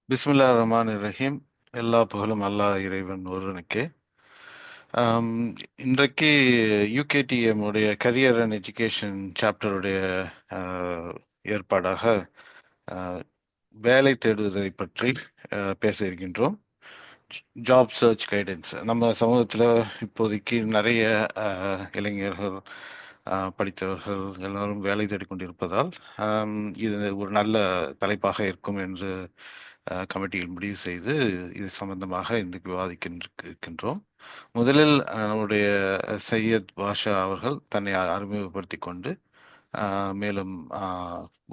பிஸ்மில்லா ரஹ்மான் ரஹீம். எல்லா புகழும் அல்லாஹ் இறைவன் ஒருவனுக்கே. ஆம், இன்றைக்கு யூகேடிஎம் உடைய கரியர் அண்ட் எஜுகேஷன் சாப்டருடைய ஏற்பாடாக ஆஹ், வேலை தேடுவதை பற்றி பேச இருக்கின்றோம். Job search guidance. நம்ம சமூகத்தில் இப்போதைக்கு நிறைய இளைஞர்கள், படித்தவர்கள் எல்லாரும் வேலை தேடிக்கொண்டிருப்பதால் இது ஒரு நல்ல தலைப்பாக இருக்கும் என்று கமிட்டியில் முடிவு செய்து இது சம்பந்தமாக இன்றைக்கு விவாதிக்கின்றோம். முதலில் நம்முடைய சையத் பாஷா அவர்கள் தன்னை அறிமுகப்படுத்திக் கொண்டு மேலும்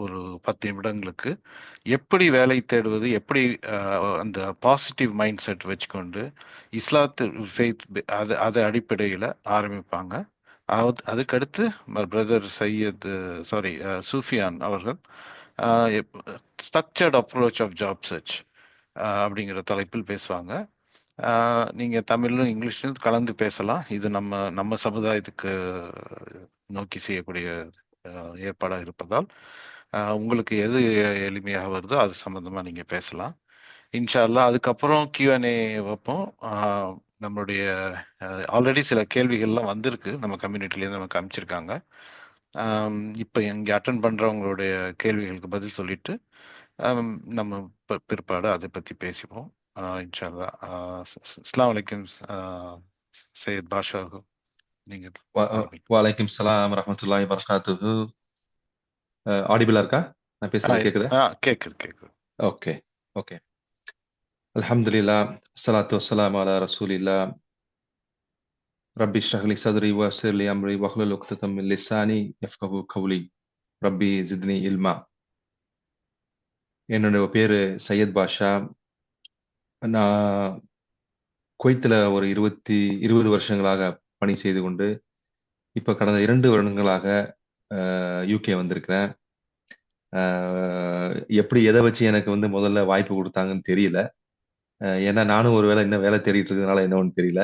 ஒரு 10 நிமிடங்களுக்கு எப்படி வேலை தேடுவது, எப்படி அந்த பாசிட்டிவ் மைண்ட் செட் வச்சுக்கொண்டு இஸ்லாத்து ஃபெய்த் அது அடிப்படையில் ஆரம்பிப்பாங்க. அதுக்கடுத்து பிரதர் சையத் சூஃபியான் அவர்கள் structured approach of job search அப்படிங்கிற தலைப்பில் பேசுவாங்க. நீங்க தமிழ்லும் இங்கிலீஷ்லும் கலந்து பேசலாம். இது நம்ம நம்ம சமுதாயத்துக்கு நோக்கி செய்யக்கூடிய ஏற்பாடாக இருப்பதால் உங்களுக்கு எது எளிமையாக வருதோ அது சம்பந்தமா நீங்க பேசலாம். இன்ஷா அல்லாஹ். அதுக்கப்புறம் Q&A வைப்போம். நம்மளுடைய ஆல்ரெடி சில கேள்விகள்லாம் வந்திருக்கு, நம்ம கம்யூனிட்டிலேருந்து நமக்கு அனுப்பிச்சிருக்காங்க. இப்போ இங்கே அட்டன் பண்றவங்களுடைய கேள்விகளுக்கு பதில் சொல்லிட்டு நம்ம பிற்பாடு அதை பத்தி பேசிப்போம் இன்ஷா அல்லாஹ். அஸ்ஸலாமு அலைக்கும் சையத் பாஷா, நீங்க ஆரம்பிங்க. வலைக்கும் சலாம் வரஹ்மத்துல்லாஹி வபரகாத்துஹு. ஆடிபிளா இருக்கா? நான் பேசுறது கேக்குதா? கேக்குது. Okay okay. அல்ஹம்துலில்லாஹ், ஸலாத்து வஸ்ஸலாமு அலா ரசூலில்லாஹ். ரப்பி ஷ்ரஹ் லி ஸத்ரி வயஸ்ஸிர் லி அம்ரி வஹ்லுல் உக்ததம் மின் லிஸானி யஃப்கஹு கௌலி. ரப்பி ஜித்னி இல்மா. என்னோட பேரு சையத் பாஷா. நான் குவைத்துல ஒரு 20 வருஷங்களாக பணி செய்து கொண்டு இப்ப கடந்த 2 வருடங்களாக யூகே வந்திருக்கிறேன். எப்படி எதை வச்சு எனக்கு முதல்ல வாய்ப்பு கொடுத்தாங்கன்னு தெரியல. ஏன்னா நானும் ஒருவேளை இன்னும் வேலை தேடிட்டு இருக்கிறதுனால என்னன்னு தெரியல,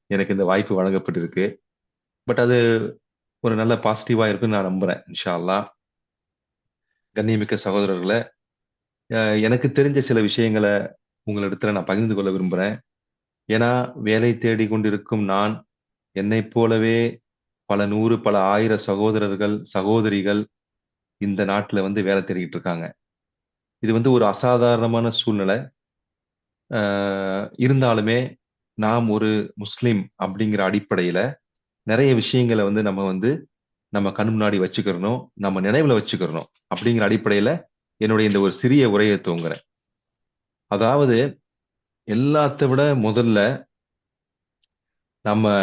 எனக்கு இந்த வாய்ப்பு வழங்கப்பட்டிருக்கு. பட் அது ஒரு நல்ல பாசிட்டிவா இருக்குன்னு நான் நம்புறேன், இன்ஷா அல்லாஹ். கண்ணியமிக்க சகோதரர்களை, எனக்கு தெரிஞ்ச சில விஷயங்களை உங்களிடத்துல நான் பகிர்ந்து கொள்ள விரும்புறேன். ஏன்னா வேலை தேடி கொண்டிருக்கும் நான், என்னை போலவே பல 100 பல 1000 சகோதரர்கள் சகோதரிகள் இந்த நாட்டுல வேலை தேடிட்டு இருக்காங்க. இது ஒரு அசாதாரணமான சூழ்நிலை. இருந்தாலுமே நாம் ஒரு முஸ்லிம் அப்படிங்கிற அடிப்படையில நிறைய விஷயங்களை நம்ம கண் முன்னாடி வச்சுக்கிறணும், நம்ம நினைவுல வச்சுக்கிறணும். அப்படிங்கிற அடிப்படையில என்னுடைய இந்த ஒரு சிறிய உரையை துவங்குறேன். அதாவது, எல்லாத்த விட முதல்ல நம்ம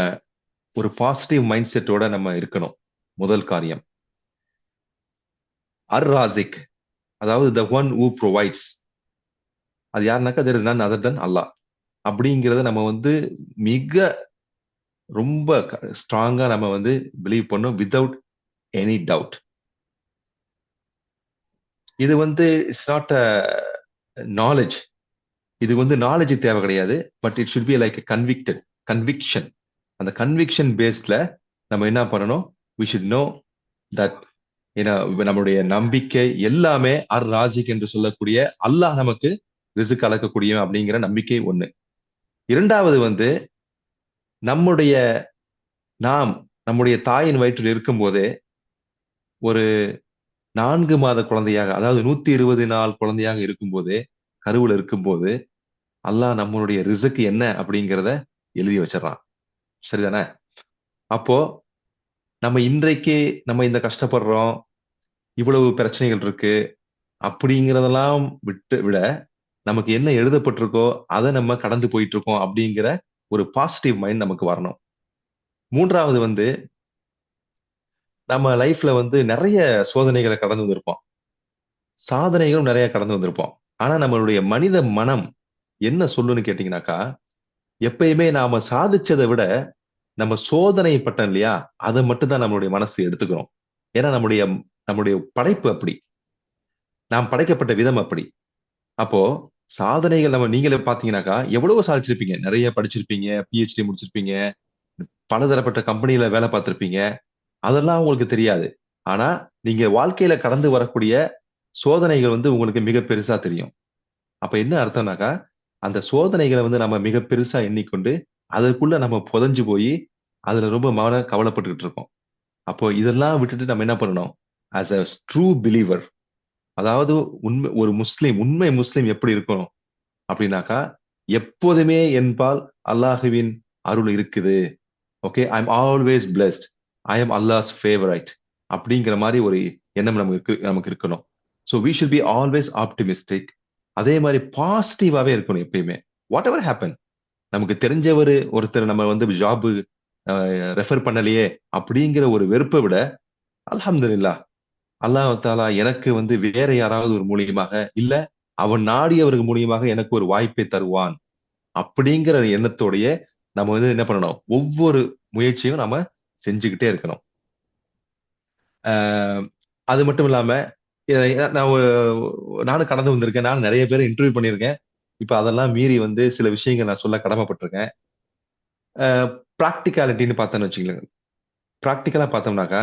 ஒரு பாசிட்டிவ் மைண்ட் செட்டோட நம்ம இருக்கணும். முதல் காரியம் ராசிக், அதாவது த ஒன் ஹூ ப்ரொவைட்ஸ். அது யாருனாக்கா there is none other than அல்லாஹ். அப்படிங்கிறத நம்ம மிக ரொம்ப ஸ்ட்ராங்கா நம்ம பிலீவ் பண்ணோம், வித்தவுட் எனி டவுட். இது இட்ஸ் நாட் அ நாலேஜ். இது நாலேஜ் தேவை கிடையாது. But it should be like conviction. அந்த கன்விக்ஷன் பேஸ்ல நம்ம என்ன பண்ணணும்? we should know that நம்மளுடைய நம்பிக்கை எல்லாமே ராசிக் என்று சொல்லக்கூடிய அல்லாஹ் நமக்கு ரிஸ்க் அளக்கக்கூடிய அப்படிங்கிற நம்பிக்கை ஒண்ணு. இரண்டாவது நம்முடைய தாயின் வயிற்றில் இருக்கும் போதே ஒரு 4 மாத குழந்தையாக, அதாவது 120 நாள் குழந்தையாக இருக்கும் போதே, கருவுல இருக்கும் போது அல்லாஹ் நம்மளுடைய ரிஸ்க் என்ன அப்படிங்கிறத எழுதி வச்சிடறான். சரிதானே? அப்போ நம்ம இன்றைக்கு நம்ம இந்த கஷ்டப்படுறோம், இவ்வளவு பிரச்சனைகள் இருக்கு அப்படிங்கிறதெல்லாம் விட நமக்கு என்ன எழுதப்பட்டிருக்கோ அதை நம்ம கடந்து போயிட்டு இருக்கோம் அப்படிங்கிற ஒரு பாசிட்டிவ் மைண்ட் நமக்கு வரணும். மூன்றாவது நம்ம லைஃப்ல நிறைய சோதனைகளை கடந்து வந்திருப்போம், சாதனைகளும் நிறைய கடந்து வந்திருப்போம். ஆனா நம்மளுடைய மனித மனம் என்ன சொல்லுன்னு கேட்டீங்கன்னாக்கா, எப்பயுமே நாம சாதிச்சதை விட நம்ம சோதனை பட்டோம் இல்லையா, அதை மட்டும்தான் நம்மளுடைய மனசு எடுத்துக்கிறோம். ஏன்னா நம்முடைய படைப்பு அப்படி, நாம் படைக்கப்பட்ட விதம் அப்படி. அப்போ சாதனைகள் நீங்களே பாத்தீங்கன்னாக்கா எவ்வளவோ சாதிச்சிருப்பீங்க, நிறைய படிச்சிருப்பீங்க, PhD முடிச்சிருப்பீங்க, பலதரப்பட்ட கம்பெனில வேலை பார்த்திருப்பீங்க. அதெல்லாம் உங்களுக்கு தெரியாது. ஆனா நீங்க வாழ்க்கையில கடந்து வரக்கூடிய சோதனைகள் உங்களுக்கு மிக பெருசா தெரியும். அப்ப என்ன அர்த்தம்னாக்கா அந்த சோதனைகளை வந்து நம்ம மிக பெருசா எண்ணிக்கொண்டு அதற்குள்ள நம்ம புதைஞ்சு போய் அதுல ரொம்ப கவலைப்பட்டுக்கிட்டு இருக்கோம். அப்போ இதெல்லாம் விட்டுட்டு நம்ம என்ன பண்ணணும்? ஆஸ் அ ட்ரூ பிலீவர், அதாவது ஒரு முஸ்லீம், உண்மை முஸ்லீம் எப்படி இருக்கணும் அப்படின்னாக்கா, எப்போதுமே என்பால் அல்லாஹுவின் அருள் இருக்குது. Okay, I am always blessed, I am Allah's favourite அப்படிங்கிற மாதிரி ஒரு எண்ணம் நமக்கு இருக்கணும். So we should be always optimistic. அதே மாதிரி பாசிட்டிவாவே இருக்கணும் எப்பயுமே. வாட் எவர் ஹேப்பன், நமக்கு தெரிஞ்சவர் ஒருத்தர் நம்ம வந்து ஜாப் ரெஃபர் பண்ணலையே அப்படிங்கிற ஒரு வெறுப்பை விட, அல்ஹம்துலில்லாஹ், அல்லாஹ் தாலா எனக்கு வந்து வேற யாராவது ஒரு மூலியமாக, இல்ல அவன் நாடியவர்கள் மூலியமாக எனக்கு ஒரு வாய்ப்பை தருவான் அப்படிங்கிற எண்ணத்தோடயே நம்ம வந்து என்ன பண்ணணும்? ஒவ்வொரு முயற்சியும் நம்ம செஞ்சுக்கிட்டே இருக்கணும். ஆஹ் அது மட்டும் இல்லாம நான் நானும் கடந்து வந்திருக்கேன். நானும் நிறைய பேரை இன்டர்வியூ பண்ணியிருக்கேன். இப்ப அதெல்லாம் மீறி வந்து சில விஷயங்கள் நான் சொல்ல கடமைப்பட்டிருக்கேன். ப்ராக்டிகாலிட்டின்னு பார்த்தோன்னு வச்சுக்கோங்க. ப்ராக்டிக்கலா பார்த்தோம்னாக்கா,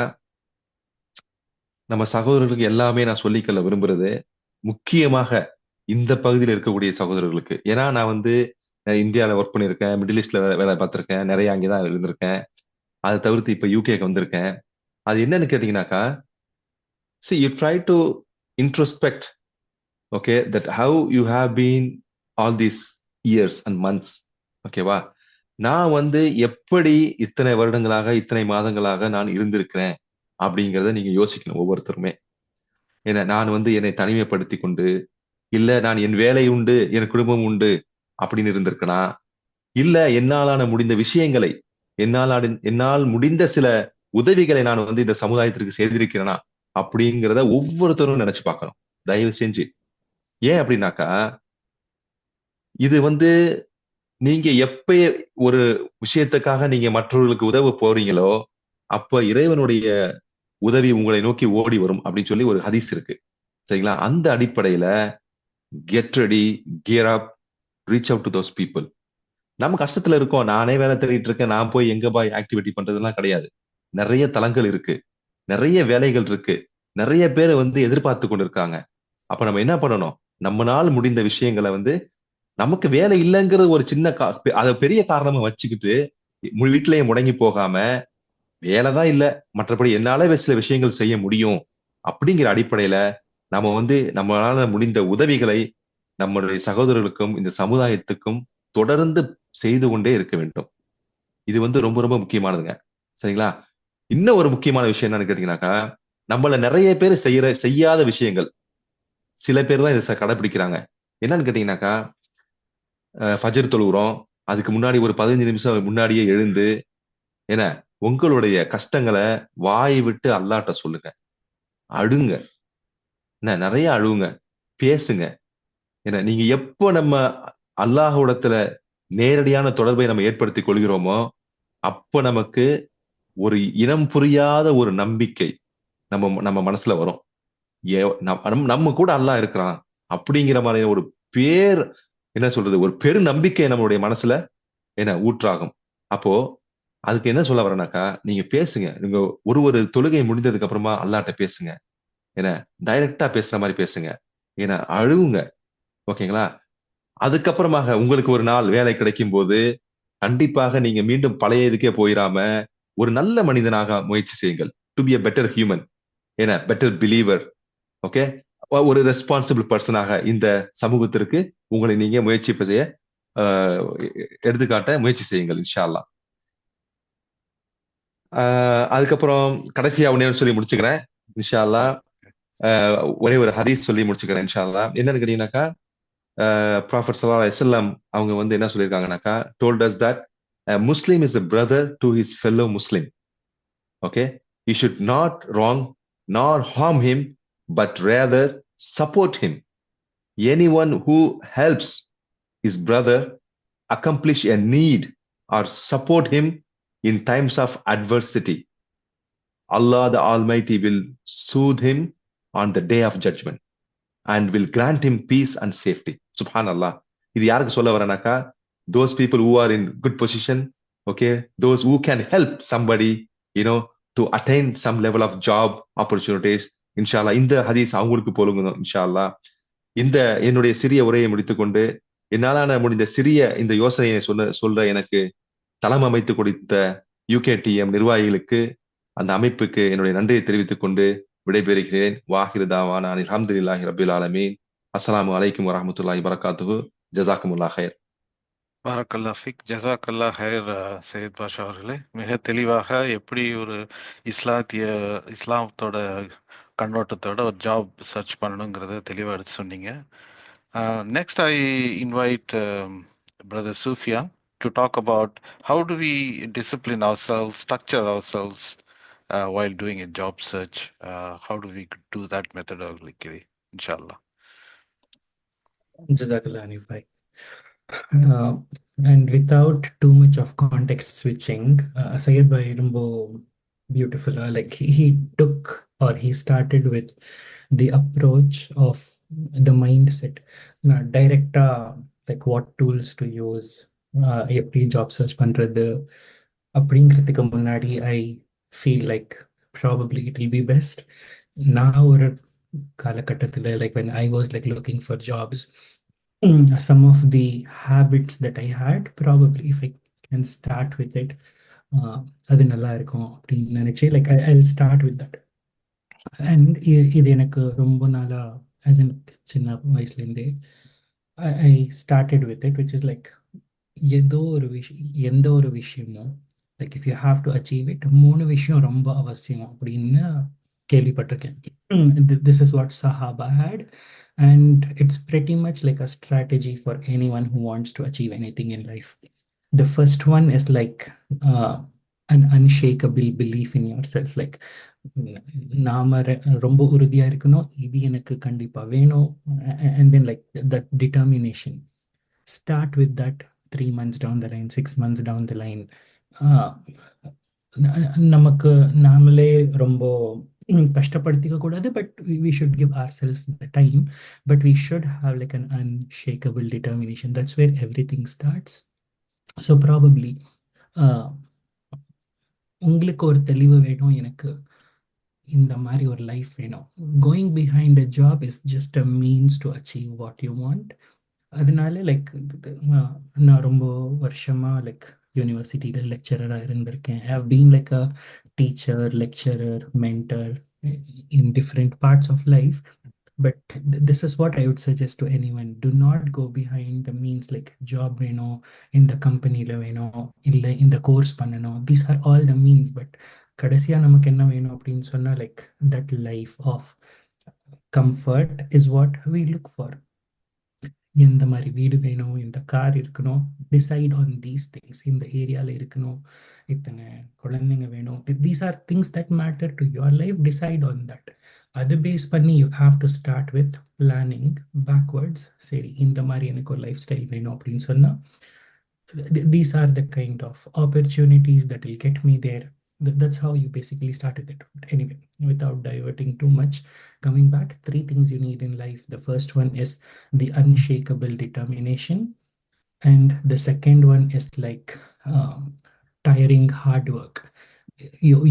நம்ம சகோதரர்களுக்கு எல்லாமே நான் சொல்லிக்கொள்ள விரும்புறது, முக்கியமாக இந்த பகுதியில் இருக்கக்கூடிய சகோதரர்களுக்கு. ஏன்னா நான் வந்து இந்தியாவில் ஒர்க் பண்ணியிருக்கேன், மிடில் ஈஸ்ட்ல வேலை பார்த்திருக்கேன், நிறைய அங்கேதான் இருந்திருக்கேன். அதை தவிர்த்து இப்ப யூகேக்கு வந்திருக்கேன். அது என்னன்னு கேட்டீங்கன்னாக்கா, see you try to introspect, okay, that how you have been all these years and months. ஓகேவா? நான் வந்து எப்படி இத்தனை வருடங்களாக, இத்தனை மாதங்களாக நான் இருந்திருக்கிறேன் அப்படிங்கிறத நீங்க யோசிக்கணும் ஒவ்வொருத்தருமே. ஏன்னா நான் வந்து என்னை தனிமைப்படுத்தி கொண்டு, இல்ல நான் என் வேலை உண்டு, என் குடும்பம் உண்டு அப்படின்னு இருந்திருக்கனா, இல்ல என்னாலான முடிந்த விஷயங்களை, என்னால் முடிந்த சில உதவிகளை நான் வந்து இந்த சமுதாயத்திற்கு செய்திருக்கிறேனா அப்படிங்கிறத ஒவ்வொருத்தரும் நினைச்சு பார்க்கணும், தயவு செஞ்சு. ஏன் அப்படின்னாக்கா, இது வந்து நீங்க எப்ப ஒரு விஷயத்துக்காக நீங்க மற்றவர்களுக்கு உதவ போறீங்களோ, அப்ப இறைவனுடைய உதவி உங்களை நோக்கி ஓடி வரும் அப்படின்னு சொல்லி ஒரு ஹதீஸ் இருக்கு. சரிங்களா? அந்த அடிப்படையில get ready, gear up, reach out to those people. நம்ம கஷ்டத்துல இருக்கோம், நானே வேலை தேடிட்டு இருக்கேன், நான் போய் எங்க போய் ஆக்டிவிட்டி பண்றதுலாம் கிடையாது. நிறைய தளங்கள் இருக்கு, நிறைய வேலைகள் இருக்கு, நிறைய பேரை வந்து எதிர்பார்த்து கொண்டு இருக்காங்க. அப்ப நம்ம என்ன பண்ணணும்? நம்மளால் முடிந்த விஷயங்களை வந்து, நமக்கு வேலை இல்லைங்கிற ஒரு சின்ன அதை பெரிய காரணமா வச்சுக்கிட்டு வீட்டிலேயே முடங்கி போகாம, வேலைதான் இல்ல, மற்றபடி என்னால சில விஷயங்கள் செய்ய முடியும் அப்படிங்கிற அடிப்படையில நம்ம வந்து நம்மளால முடிந்த உதவிகளை நம்மளுடைய சகோதரர்களுக்கும் இந்த சமுதாயத்துக்கும் தொடர்ந்து செய்து கொண்டே இருக்க வேண்டும். இது வந்து ரொம்ப ரொம்ப முக்கியமானதுங்க. சரிங்களா? இன்னும் ஒரு முக்கியமான விஷயம் என்னன்னு கேட்டீங்கன்னாக்கா, நம்மள நிறைய பேர் செய்யாத விஷயங்கள் சில பேர் தான் இதை கடைபிடிக்கிறாங்க. என்னன்னு கேட்டீங்கன்னாக்கா, ஃபஜர் தொழுகிறோம், அதுக்கு முன்னாடி ஒரு 15 நிமிஷம் முன்னாடியே எழுந்து, என்ன, உங்களுடைய கஷ்டங்களை வாய் விட்டு அல்லாட்ட சொல்லுங்க, அழுங்க, என்ன, நிறைய அழுவுங்க, பேசுங்க. ஏன்னா நீங்க எப்போ நம்ம அல்லாஹ்விடத்துல நேரடியான தொடர்பை நம்ம ஏற்படுத்திக் கொள்கிறோமோ, அப்ப நமக்கு ஒரு இனம் புரியாத ஒரு நம்பிக்கை நம்ம நம்ம மனசுல வரும். நம்ம கூட அல்லாஹ் இருக்கிறான் அப்படிங்கிற மாதிரி ஒரு பேர், என்ன சொல்றது, ஒரு பெரு நம்பிக்கை நம்மளுடைய மனசுல என்ன ஊற்றாகும். அப்போ அதுக்கு என்ன சொல்ல வரேனாக்கா, நீங்க பேசுங்க. நீங்க ஒரு தொழுகை முடிந்ததுக்கு அப்புறமா அல்லாட்ட பேசுங்க. ஏன்னா டைரக்டா பேசுற மாதிரி பேசுங்க. ஏன்னா அழுவுங்க. ஓகேங்களா? அதுக்கப்புறமாக உங்களுக்கு ஒரு நாள் வேலை கிடைக்கும் போது கண்டிப்பாக நீங்க மீண்டும் பழைய இதுக்கே போயிடாம ஒரு நல்ல மனிதனாக முயற்சி செய்யுங்கள். To be a better human, ஏன்னா பெட்டர் பிலீவர். ஓகே, ஒரு ரெஸ்பான்சிபிள் பர்சனாக இந்த சமூகத்திற்கு உங்களை நீங்க முயற்சி செய்ய எடுத்துக்காட்ட முயற்சி செய்யுங்கள் இன்ஷா அல்லாஹ். அதுக்கப்புறம் கடைசியா ஒண்ணே சொல்லி முடிச்சுக்கிறேன் இன்ஷா அல்லாஹ். ஒரே ஒரு ஹதீஸ் சொல்லி முடிச்சுக்கிறேன் இன்ஷா அல்லாஹ். என்னன்னு கேட்டீங்கன்னாக்கா, ப்ராஃபட் ஸல்லல்லாஹு அலைஹி வஸல்லம் அவங்க வந்து என்ன சொல்லியிருக்காங்கன்னாக்கா, told us that a Muslim is a brother to his fellow Muslim. Okay, he should not wrong nor harm him, but rather support him. Anyone who helps his brother accomplish a need or support him in times of adversity, Allah the Almighty will soothe him on the day of judgment and will grant him peace and safety. Subhanallah. இது யாருக்கு சொல்ல வரேனாக்கா, those people who are in good position, okay, those who can help somebody, you know, to attain some level of job opportunities. இன்ஷால்லா இந்த ஹதீஸ் அவங்களுக்கு போலுங்க இன்ஷால்லா. இந்த என்னுடைய சிறிய உரையை முடித்துக்கொண்டு என்னாலான முடிந்த சிறிய இந்த யோசனையை சொல்ற எனக்கு தளம் அமைத்து கொடுத்த யூகேடிஎம் நிர்வாகிகளுக்கு, அந்த அமைப்புக்கு என்னுடைய நன்றியை தெரிவித்துக் கொண்டு விடைபெறுகிறேன். வாஹிரு தாவானா அல்ஹம்துலில்லாஹி ரப்பில் ஆலமீன். அஸ்ஸலாமு அலைக்கும் வரஹ்மத்துல்லாஹி வபரகாத்துஹு. ஜஸாக்குமுல்லாஹ் ஹைர். பாரக்கல்லா ஃபிக் ஜஸாக்கல்லா ஹைர். சையத் பாஷா அவர்களே, மிக தெளிவாக எப்படி ஒரு இஸ்லாத்திய இஸ்லாமத்தோட கண்ணோட்டத்தோட ஒரு ஜாப் சர்ச் பண்ணணுங்கிறத தெளிவாக எடுத்து சொன்னீங்க. Next I invite brother Sufiya to talk about how do we discipline ourselves, structure ourselves while doing a job search. How do we do that methodologically, inshallah? Jazakallah Hanif bhai. Uh, and without too much of context switching, Syed Bhai Rumbo beautiful. Like he took or he started with the approach of the mindset. Now, direct like what tools to use, எப்படி job search பண்றது அப்படிங்கிறதுக்கு முன்னாடி I feel like probably it will be best. நான் ஒரு காலகட்டத்தில் like when I was like looking for jobs, some of the habits that I had, probably if I can start with it, அது நல்லா இருக்கும் அப்படின்னு நினைச்சு like I'll start with that. And இது எனக்கு ரொம்ப நாளா as in சின்ன வயசுலேருந்தே I started with it, which is like ஏதோ ஒரு விஷயம் எந்த ஒரு விஷயமும் like if you have to achieve it, மூணு விஷயம் ரொம்ப அவசியம் அப்படின்னு கேள்விப்பட்டிருக்கேன். This is what Sahaba had, and it's pretty much like a strategy for anyone who wants to achieve anything in life. The first one is like an unshakable belief in yourself. Like நாம ரொம்ப உறுதியா இருக்கணும், இது எனக்கு கண்டிப்பா வேணும், and then like that determination. Start with that 3 months down the line, 6 months down the line. நமக்கு நாமளே ரொம்ப கஷ்டப்படுத்திக்க கூடாது, but we should give ourselves the time, but we should have like an unshakable determination. That's where everything starts. So probably உங்களுக்கு ஒரு தெளிவு வேணும், எனக்கு இந்த மாதிரி ஒரு லைஃப் வேணும். Going behind a job is just a means to achieve what you want. அதனால லைக் நான் ரொம்ப வருஷமா லைக் யூனிவர்சிட்டியில் லெக்சரராக இருந்திருக்கேன். I have been like a teacher, lecturer, mentor in different parts of life. But this is what I would suggest to anyone. Do not go behind the means like job வேணும், இந்த கம்பெனியில் வேணும், இல்லை இந்த course பண்ணணும். These are all the means. But கடைசியா நமக்கு என்ன வேணும் அப்படின்னு சொன்னா like that life of comfort is what we look for. எந்த மாதிரி வீடு வேணும், இந்த கார் இருக்கணும், டிசைட் ஆன் தீஸ் திங்ஸ். இந்த ஏரியாவில் இருக்கணும், இத்தனை குழந்தைங்க வேணும். These are things that matter to your life. Decide on that. அது பேஸ் பண்ணி you have to start with planning backwards. சரி, இந்த மாதிரி எனக்கு ஒரு லைஃப் ஸ்டைல் வேணும் அப்படின்னு சொன்னால் these are the kind of opportunities that will get me there. That's how you basically started it. But anyway, without diverting too much, coming back, 3 things you need in life. The first one is the unshakable determination, and the second one is like tiring hard work.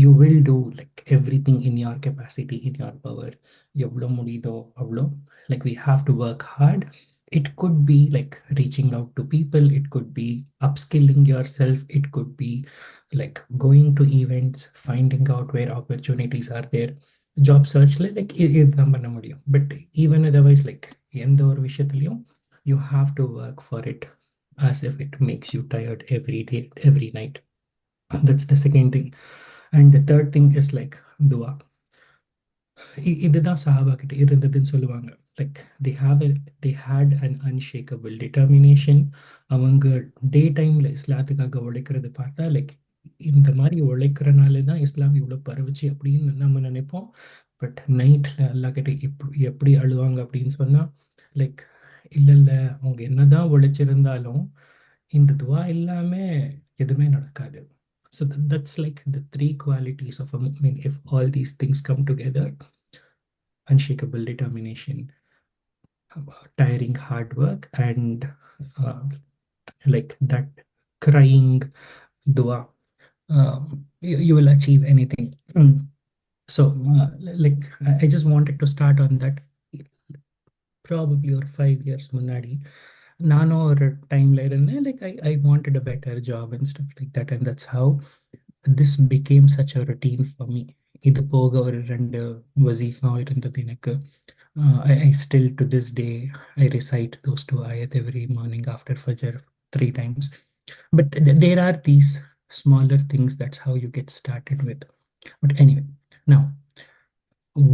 You will do like everything in your capacity, in your power. எவ்வளோ முடியுதோ அவ்வளோ. Like we have to work hard. It could be like reaching out to people, it could be upskilling yourself, it could be like going to events, finding out where opportunities are there. Job search like இதுதான் பண்ண முடியும். But even otherwise, like எந்த ஒரு விஷயத்துலையும் you have to work for it as if it makes you tired every day, every night. That's the second thing. And the third thing is like dua. இதுதான் சஹாபா கிட்ட இருந்ததுன்னு சொல்லுவாங்க. Like they had an unshakable determination. அவங்க டே டைம்ல இஸ்லாத்துக்காக உழைக்கிறது பார்த்தா லைக் இந்த மாதிரி உழைக்கிறனால தான் இஸ்லாம் இவ்வளோ பரவுச்சு அப்படின்னு நம்ம நினைப்போம். பட் நைட்ல எல்லா கிட்ட எப்படி அழுவாங்க அப்படின்னு சொன்னா லைக் இல்லை இல்லை, அவங்க என்னதான் உழைச்சிருந்தாலும் இந்த துவா இல்லாம எதுவுமே நடக்காது. So that's like the 3 qualities of a mu'min. If all these things come together, unshakable determination, tiring hard work, and like that crying dua, you will achieve anything. So like I just wanted to start on that. probably or 5 years முன்னாடி நானும் ஒரு டைம்ல இருந்தேன் like I wanted a better job and stuff like that, and that's how this became such a routine for me. இது போக ஒரு 2 வசீஃபா இருந்தது எனக்கு. I still to this day I recite those 2 ayat every morning after Fajr 3 times. But there are these smaller things, that's how you get started with. But anyway, now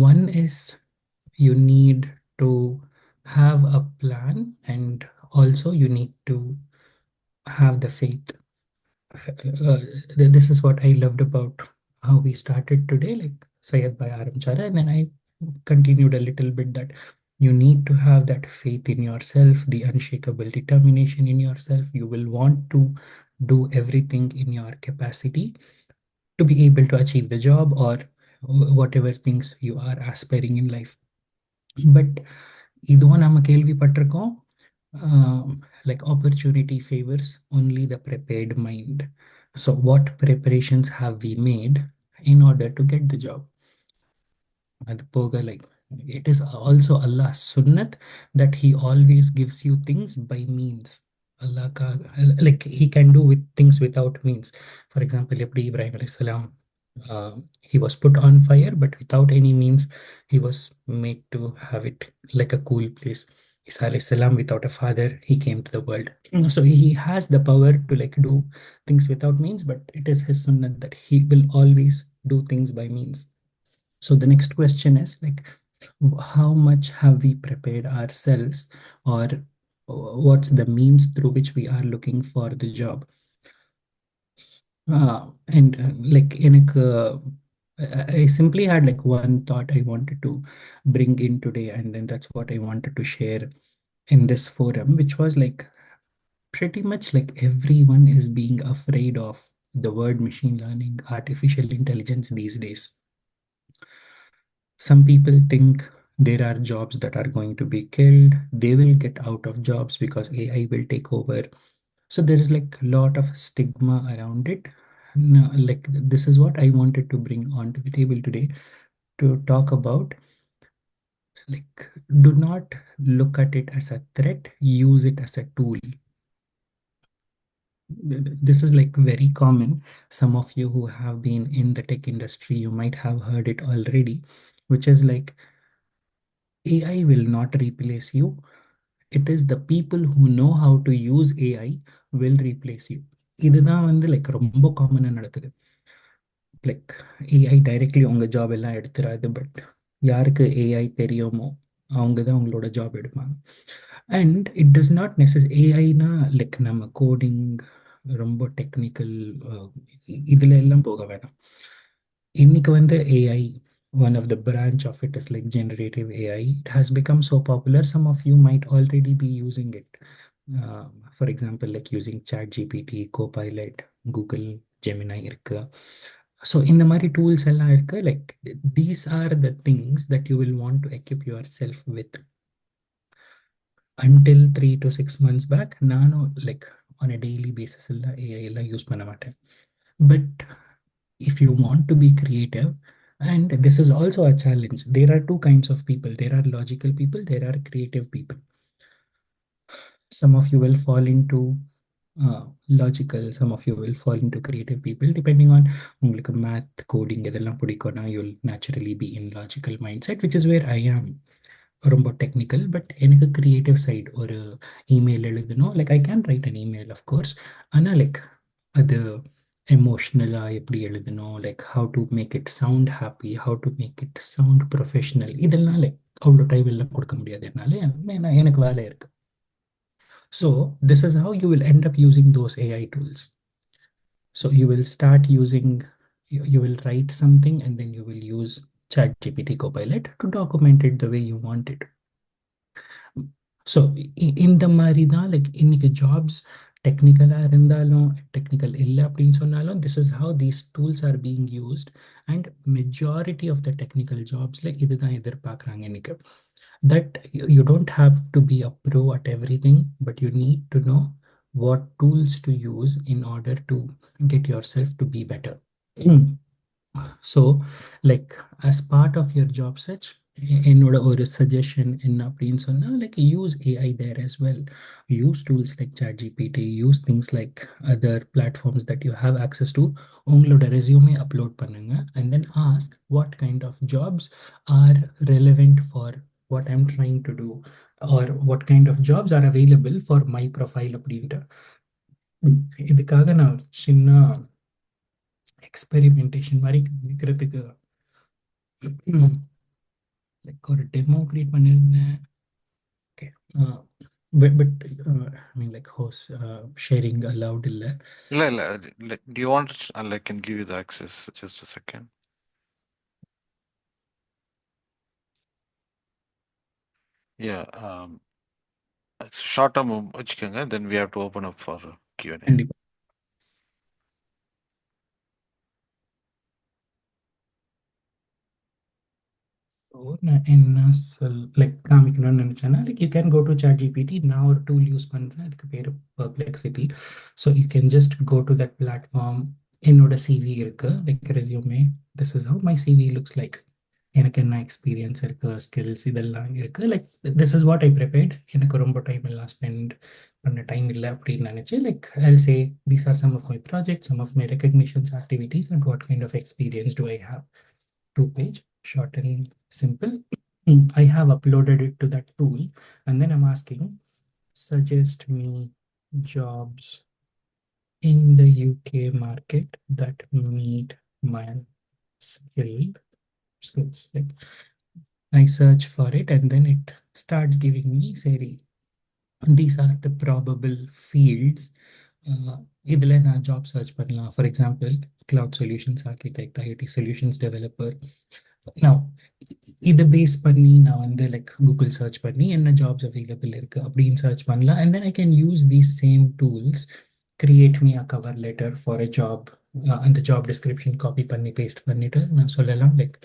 one is you need to have a plan, and also you need to have the faith. This is what I loved about how we started today, like Syed by Aramchara, and then I continued a little bit that you need to have that faith in yourself, the unshakable determination in yourself. You will want to do everything in your capacity to be able to achieve the job or whatever things you are aspiring in life. But இதுவும் நம்ம கேள்விப்பட்டிருக்கோம், like opportunity favors only the prepared mind. So what preparations have we made in order to get the job? அது போக like it is also Allah's sunnat that he always gives you things by means. Allah like he can do with things without means. For example, எப்படி Ibrahim alayhi salam, he was put on fire, but without any means he was made to have it like a cool place. Isa alayhi salam, without a father, he came to the world. So he has the power to like do things without means, but it is his sunnah that he will always do things by means. So the next question is like, how much have we prepared ourselves, or what's the means through which we are looking for the job? And like I simply had like one thought I wanted to bring in today, and then that's what I wanted to share in this forum, which was like pretty much like everyone is being afraid of the word machine learning, artificial intelligence these days. Some people think there are jobs that are going to be killed. They will get out of jobs because AI will take over. So there is like a lot of stigma around it. Now, like this is what I wanted to bring onto the table today to talk about. Like, do not look at it as a threat, use it as a tool. This is like very common. Some of you who have been in the tech industry, you might have heard it already, which is like AI will not replace you. It is the people who know how to use AI will replace you. இதுதான் வந்து like ரொம்ப காமனாக நடக்குது. Like AI directly உங்கள் job எல்லாம் எடுத்துறாது, but யாருக்கு AI தெரியுமோ அவங்க தான் உங்களோட ஜாப் எடுப்பாங்க. அண்ட் இட் டஸ் நாட் ஏஐனா லைக் நம்ம கோடிங் ரொம்ப டெக்னிக்கல் இதில் எல்லாம் போக வேணாம். இன்னைக்கு வந்து AI, one of the branch of it is like generative AI. It has become so popular. Some of you might already be using it. For example, like using ChatGPT, Copilot, Google, Gemini irukku. So in the mari tools ella irukku, like these are the things that you will want to equip yourself with. Until 3 to 6 months back, nano like on a daily basis ella AI ella use panna maten. But if you want to be creative, and this is also a challenge, there are two kinds of people. There are logical people, there are creative people. Some of you will fall into logical, some of you will fall into creative people, depending on உங்களுக்கு math, coding இதெல்லாம் பிடிக்கும்னா you'll naturally be in logical mindset, which is where I am. ரொம்ப technical, but எனக்கு creative side. ஒரு email எழுதணும், like I can write an email of course, ஆனால் like அது எமோஷ்னலாக எப்படி எழுதணும், like how to make it sound happy, how to make it sound professional, இதெல்லாம் லைக் அவ்வளோ டைம் எல்லாம் கொடுக்க முடியாது என்னால், எனக்கு வேலை இருக்குது. So this is how you will end up using those AI tools. So you will start using, you will write something and then you will use ChatGPT Copilot to document it the way you want it. So இந்த மாதிரி தான் like இன்னைக்கு jobs டெக்னிக்கலாக இருந்தாலும் technical இல்லை அப்படின்னு சொன்னாலும் this is how these tools are being used, and majority of the technical jobsல இதுதான் எதிர்பார்க்குறாங்க இன்னைக்கு. That you don't have to be a pro at everything, but you need to know what tools to use in order to get yourself to be better. So like as part of your job search, என்னோட ஒரு suggestion என்ன அப்படின்னு சொன்னா, like use AI there as well. Use tools like ChatGPT, use things like other platforms that you have access to. உங்களோட resume upload பண்ணுங்க and then ask what kind of jobs are relevant for what I'm trying to do, or what kind of jobs are available for my profile அப்படின்ட்டு. இதுக்காக நான் ஒரு சின்ன experimentation மாதிரி நிற்கிறதுக்கு like ஒரு டெமோ கிரியேட் பண்ணியிருந்தேன். Okay. But I mean, like, host sharing allowed illa. Do you want I can give you the access? Just a second. Yeah. It's short term வச்சுக்கோங்க. Then we have to open up for Q&A. கண்டிப்பா. நான் என்ன like காமிக்கணும்னு நினைச்சேன்னா, like you can go to ChatGPT. நான் ஒரு tool use பண்ணுறேன், அதுக்கு பேர் Perplexity. So you can just go to that platform. என்னோட சிவி இருக்கு, like resume. This is how my CV looks like. எனக்கு என்ன எக்ஸ்பீரியன்ஸ் இருக்கு, ஸ்கில்ஸ் இதெல்லாம் இருக்கு. Like this is what I prepared. எனக்கு ரொம்ப டைம் எல்லாம் ஸ்பெண்ட் பண்ண டைம் இல்லை அப்படின்னு நினச்சி, like I'll say these are some of my project, some of my recognitions activities and what kind of experience do I have. 2 page, short and simple. I have uploaded it to that tool, and then I'm asking, suggest me jobs in the UK market that meet my skills. Like I search for it, and then it starts giving me, say, these are the probable fields. இதில் நான் job search பண்ணலாம். For example, cloud solutions architect, IoT solutions developer. நான் இதை base பண்ணி நான் வந்து like Google search பண்ணி என்ன ஜாப்ஸ் அவைலபிள் இருக்குது அப்படின்னு சர்ச் பண்ணலாம். And then I can use these same tools, create me a cover letter for a job. அந்த ஜாப் டிஸ்கிரிப்ஷன் காப்பி பண்ணி பேஸ்ட் பண்ணிவிட்டு நான் சொல்லலாம், லைக்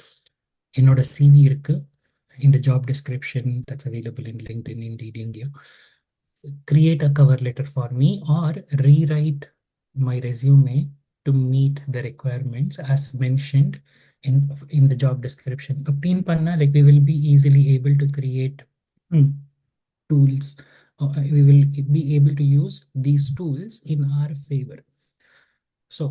என்னோட சிவி இருக்குது, இந்த job description that's available in LinkedIn, Indeed, எங்கேயோ. Create a cover letter for me or rewrite my resume to meet the requirements as mentioned in the job description. அப்படின்னு பண்ணா, like we will be easily able to create tools. We will be able to use these tools in our favor. So,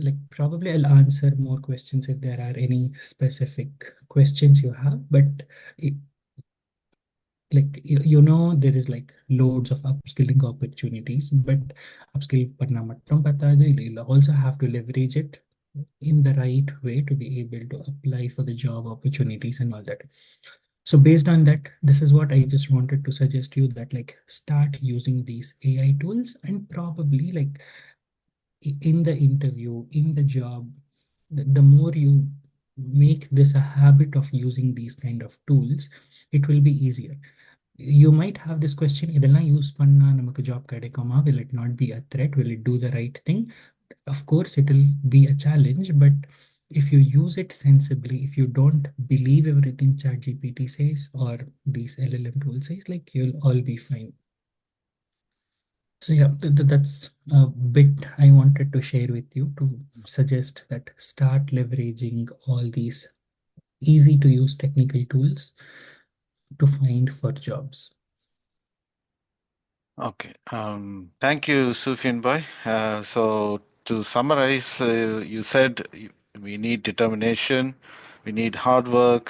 like, probably I'll answer more questions if there are any specific questions you have, but like there is like loads of upskilling opportunities, but upskill பண்ணா மட்டும் பத்தாது. You also have to leverage it in the right way to be able to apply for the job opportunities and all that. So based on that, this is what I just wanted to suggest you, that like start using these AI tools, and probably like in the interview, in the job, the more you make this a habit of using these kind of tools, it will be easier. You might have this question, இதெல்லாம் use பண்ணா நமக்கு job கிடைக்குமா? Will it not be a threat? Will it do the right thing? Of course it will be a challenge, but if you use it sensibly, if you don't believe everything ChatGPT says or these LLM tools says, like you'll all be fine. So yeah, that's a bit I wanted to share with you, to suggest that start leveraging all these easy to use technical tools to find for jobs. Okay. Thank you, Sufian Bhai. So to summarize, you said we need determination, we need hard work,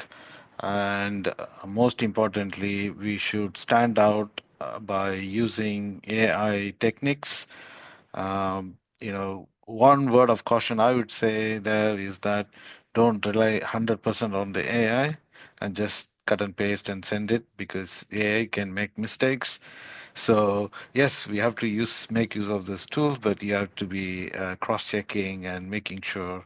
and most importantly, we should stand out by using AI techniques. One word of caution I would say there is that don't rely 100% on the AI and just cut and paste and send it, because AI can make mistakes. So yes, we have to make use of this tool, but you have to be cross-checking and making sure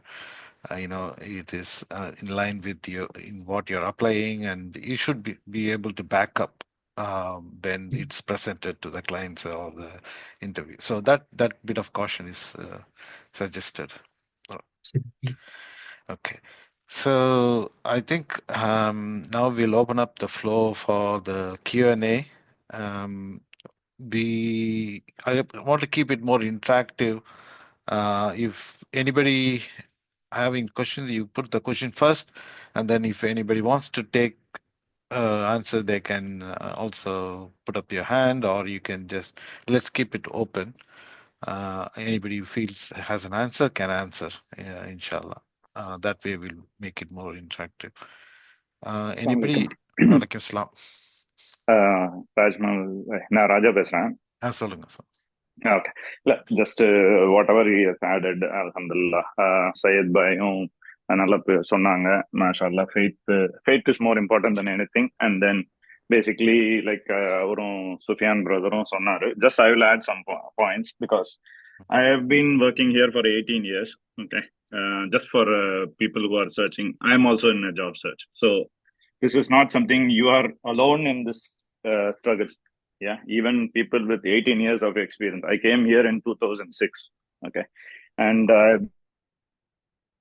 it is in line with in what you're applying, and you should be able to back up when it's presented to the clients or the interview. So that bit of caution is suggested. Absolutely. Okay. So I think now we'll open up the floor for the Q&A. Um, I want to keep it more interactive. If anybody having questions, you put the question first, And then if anybody wants to take answer, they can also put up your hand, or you can just, let's keep it open. Anybody who feels has an answer can answer, inshallah. That way we'll make it more interactive. Assalamu Anybody? alaikum. Walaikum salam. Rajmal, நான் ராஜா பேசுறேன். சொல்லுங்க sir. Okay. Just whatever he has added, alhamdulillah. Syed Bayum நல்லா சொன்னாங்க. Mashallah, faith is more important than anything. And then basically like அவரும் Sufian brotherம் சொன்னாரு. Just I will add some points because I have been working here for 18 years. Okay. Just for people who are searching. I am also in a job search. So this is not something you are alone in this struggle. Yeah, even people with 18 years of experience. I came here in 2006. Okay. And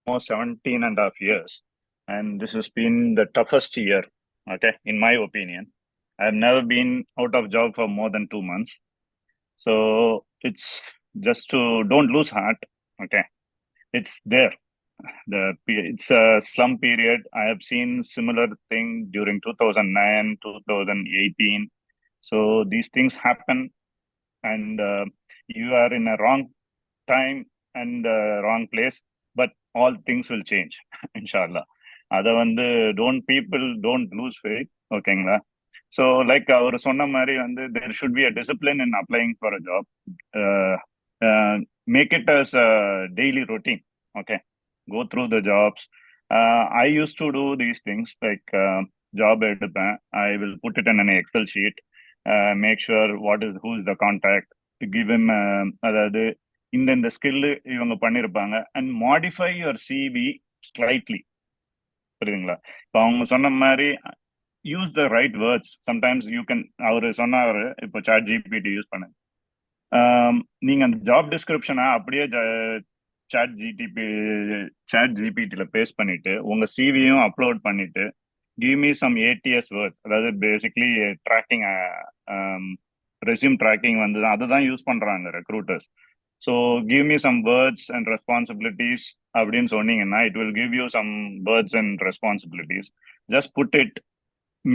almost 17 and a half years. And this has been the toughest year. Okay. In my opinion, I've never been out of job for more than 2 months. So it's just to don't lose heart. Okay. It's there. It's a slum period. I have seen similar thing during 2009, 2018. So these things happen, and you are in a wrong time and wrong place, but all things will change, inshallah. அதை வந்து don't lose faith. ஓகேங்களா? So like அவர் சொன்ன மாதிரி வந்து there should be a discipline in applying for a job. Make it as a daily routine. Okay, go through the jobs. I used to do these things like job எடுப்பேன். I will put it in an Excel sheet. Make sure who is the contact, to give him அதாவது இந்த skill இவங்க பண்ணிருப்பாங்க, and modify your CV slightly. புரியுதுங்களா? இப்போ அவங்க சொன்ன மாதிரி use the right words. Sometimes you can, அவரு சொன்னாரு இப்போ சாட் ஜிபிடி யூஸ் பண்ணு. நீங்க அந்த ஜாப் டிஸ்கிரிப்ஷனை அப்படியே சாட் ஜிபிடில பேஸ்ட் பண்ணிட்டு உங்க சிவியும் அப்லோட் பண்ணிட்டு give me some ATS words, அதாவது பேசிக்லி ட்ராக்கிங், ரெஸ்யூம் ட்ராக்கிங் வந்து அதுதான் யூஸ் பண்றாங்க recruiters. So give me some words and responsibilities அப்படின்னு சொன்னீங்கன்னா it will give you some words and responsibilities. Just put it,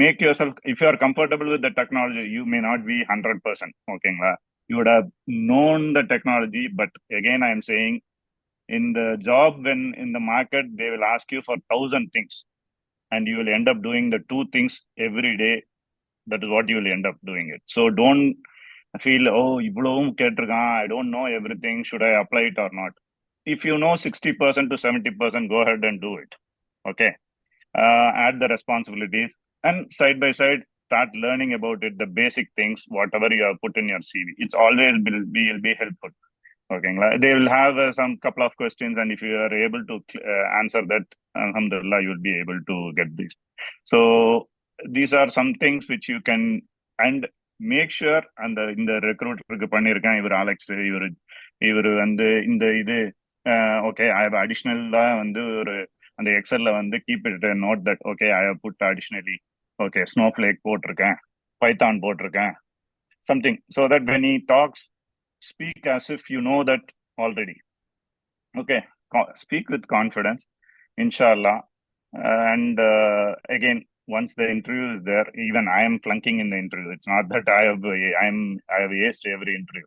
make your self, if you are comfortable with the technology, you may not be 100%. ஓகேங்களா? You would have known the technology, but again I am saying, in the job, when in the market they will ask you for 1,000 things, and you will end up doing the 2 things every day. That is what you will end up doing it. So don't feel, oh, இவ்வளவும் கேட்டிருக்கான், I don't know everything, should I apply it or not? If you know 60% to 70%, go ahead and do it. Okay. Add the responsibilities, and side by side start learning about it, the basic things, whatever you have put in your CV. It's always will be helpful. Okay, they will have some couple of questions, and if you are able to answer that, alhamdulillah, you will be able to get this. So these are some things which you can, and make sure, and இந்த ரெக்ரூட்டருக்கு பண்ணியிருக்கேன் இவர் Alex, இவர் வந்து இந்த இது okay, I have அடிஷ்னலா வந்து ஒரு அந்த எக்ஸல்ல வந்து keep it note that okay I have put additionally okay Snowflake போட்டிருக்கேன், பைத்தான் போட்டிருக்கேன், something, so that when he talks, speak as if you know that already. Okay, speak with confidence, inshallah. And again, once the interview is there, even I am flunking in the interview. It's not that I have aced every interview.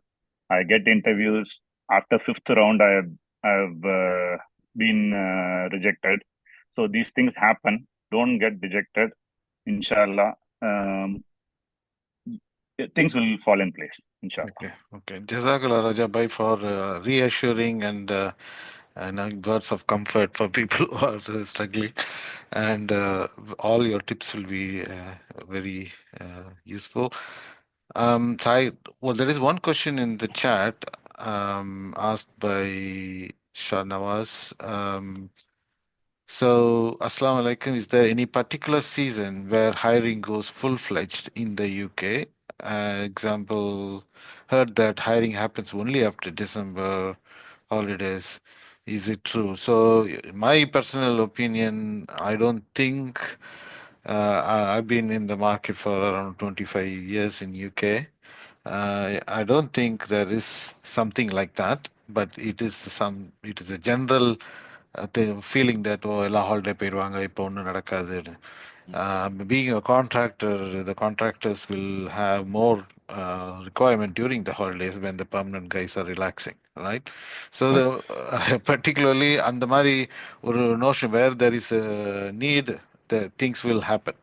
I get interviews after 5th round. I have been rejected. So these things happen. Don't get dejected. Inshallah, things will fall in place. Inshallah. Okay. Jazakallah Raja Bhai for reassuring and words of comfort for people who are struggling, and all your tips will be very useful. Well, there is one question in the chat asked by Shah Nawaz. So, Assalamu alaikum. Is there any particular season where hiring goes full-fledged in the UK? Example, heard that hiring happens only after December holidays. Is it true? So, my personal opinion, I don't think. I've been in the market for around 25 years in UK. I don't think there is something like that, but it is a general feeling that எல்லாம் holiday போயிடுவாங்க, இப்போ ஒன்றும் நடக்காதுன்னு. Being a contractor, the contractors will have more requirement during the holidays when the permanent guys are relaxing, right? So particularly அந்த மாதிரி ஒரு notion where there is a need, the things will happen.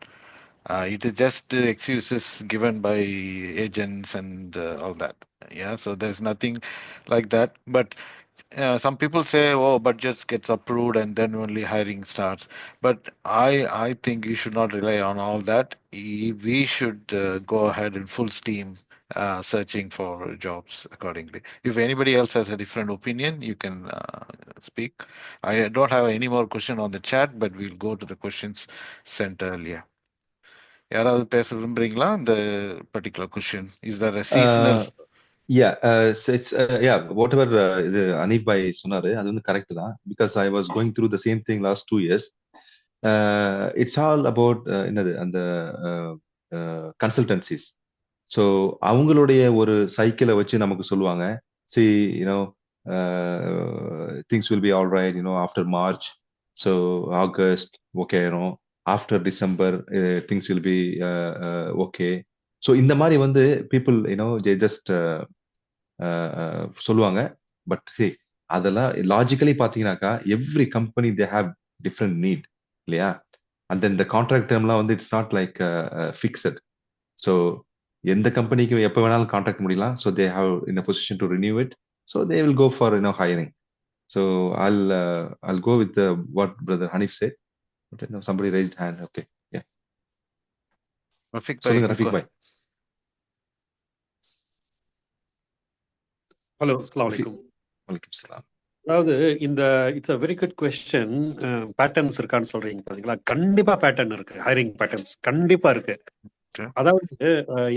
It is just excuses given by agents and all that. Yeah, so there's nothing like that. But some people say, "Oh, budgets gets approved and then only hiring starts." But I think you should not rely on all that. We should go ahead in full steam searching for jobs accordingly. If anybody else has a different opinion, you can speak. I don't have any more question on the chat, but we'll go to the questions sent earlier. யாராவது பேச விரும்புறீங்களா இந்த particular question? Is Dhar a seasonal? whatever இது அனீப் பாய் சொன்னாரு அது வந்து correct தான். Because I was going through the same thing last 2 years. It's all about என்னது அந்த கன்சல்டன்சிஸ். ஸோ அவங்களுடைய ஒரு சைக்கிளை வச்சு நமக்கு சொல்லுவாங்க, see you know things will be all right after March, so August okay ஆயிரும், after December things will be okay. So இந்த மாதிரி வந்து பீப்புள் ஜஸ்ட் சொல்லுவாங்க. பட் அதெல்லாம் லாஜிக்கலி பார்த்தீங்கன்னாக்கா every company they have different need இல்லையா? அண்ட் தென் இந்த contract டேர்ம்லாம் வந்து it's not like fixed. So எந்த கம்பெனிக்கும் எப்போ வேணாலும் கான்ட்ராக்ட் முடியலாம். So they have in a position to renew it. So they will go for hiring. So I'll go with what brother Hanif said. But somebody raised hand. Okay, yeah. Rafiq bhai. Hello, அஸ்ஸலாமு அலைக்கும். வலைக்கும் சலாம். அதாவது இந்த it's a very good question. Patterns இருக்கான்னு சொல்றீங்க பாத்தீங்களா? கண்டிப்பா பேட்டர்ன் இருக்கு, ஹைரிங் பேட்டர்ன்ஸ் கண்டிப்பா இருக்கு. அதாவது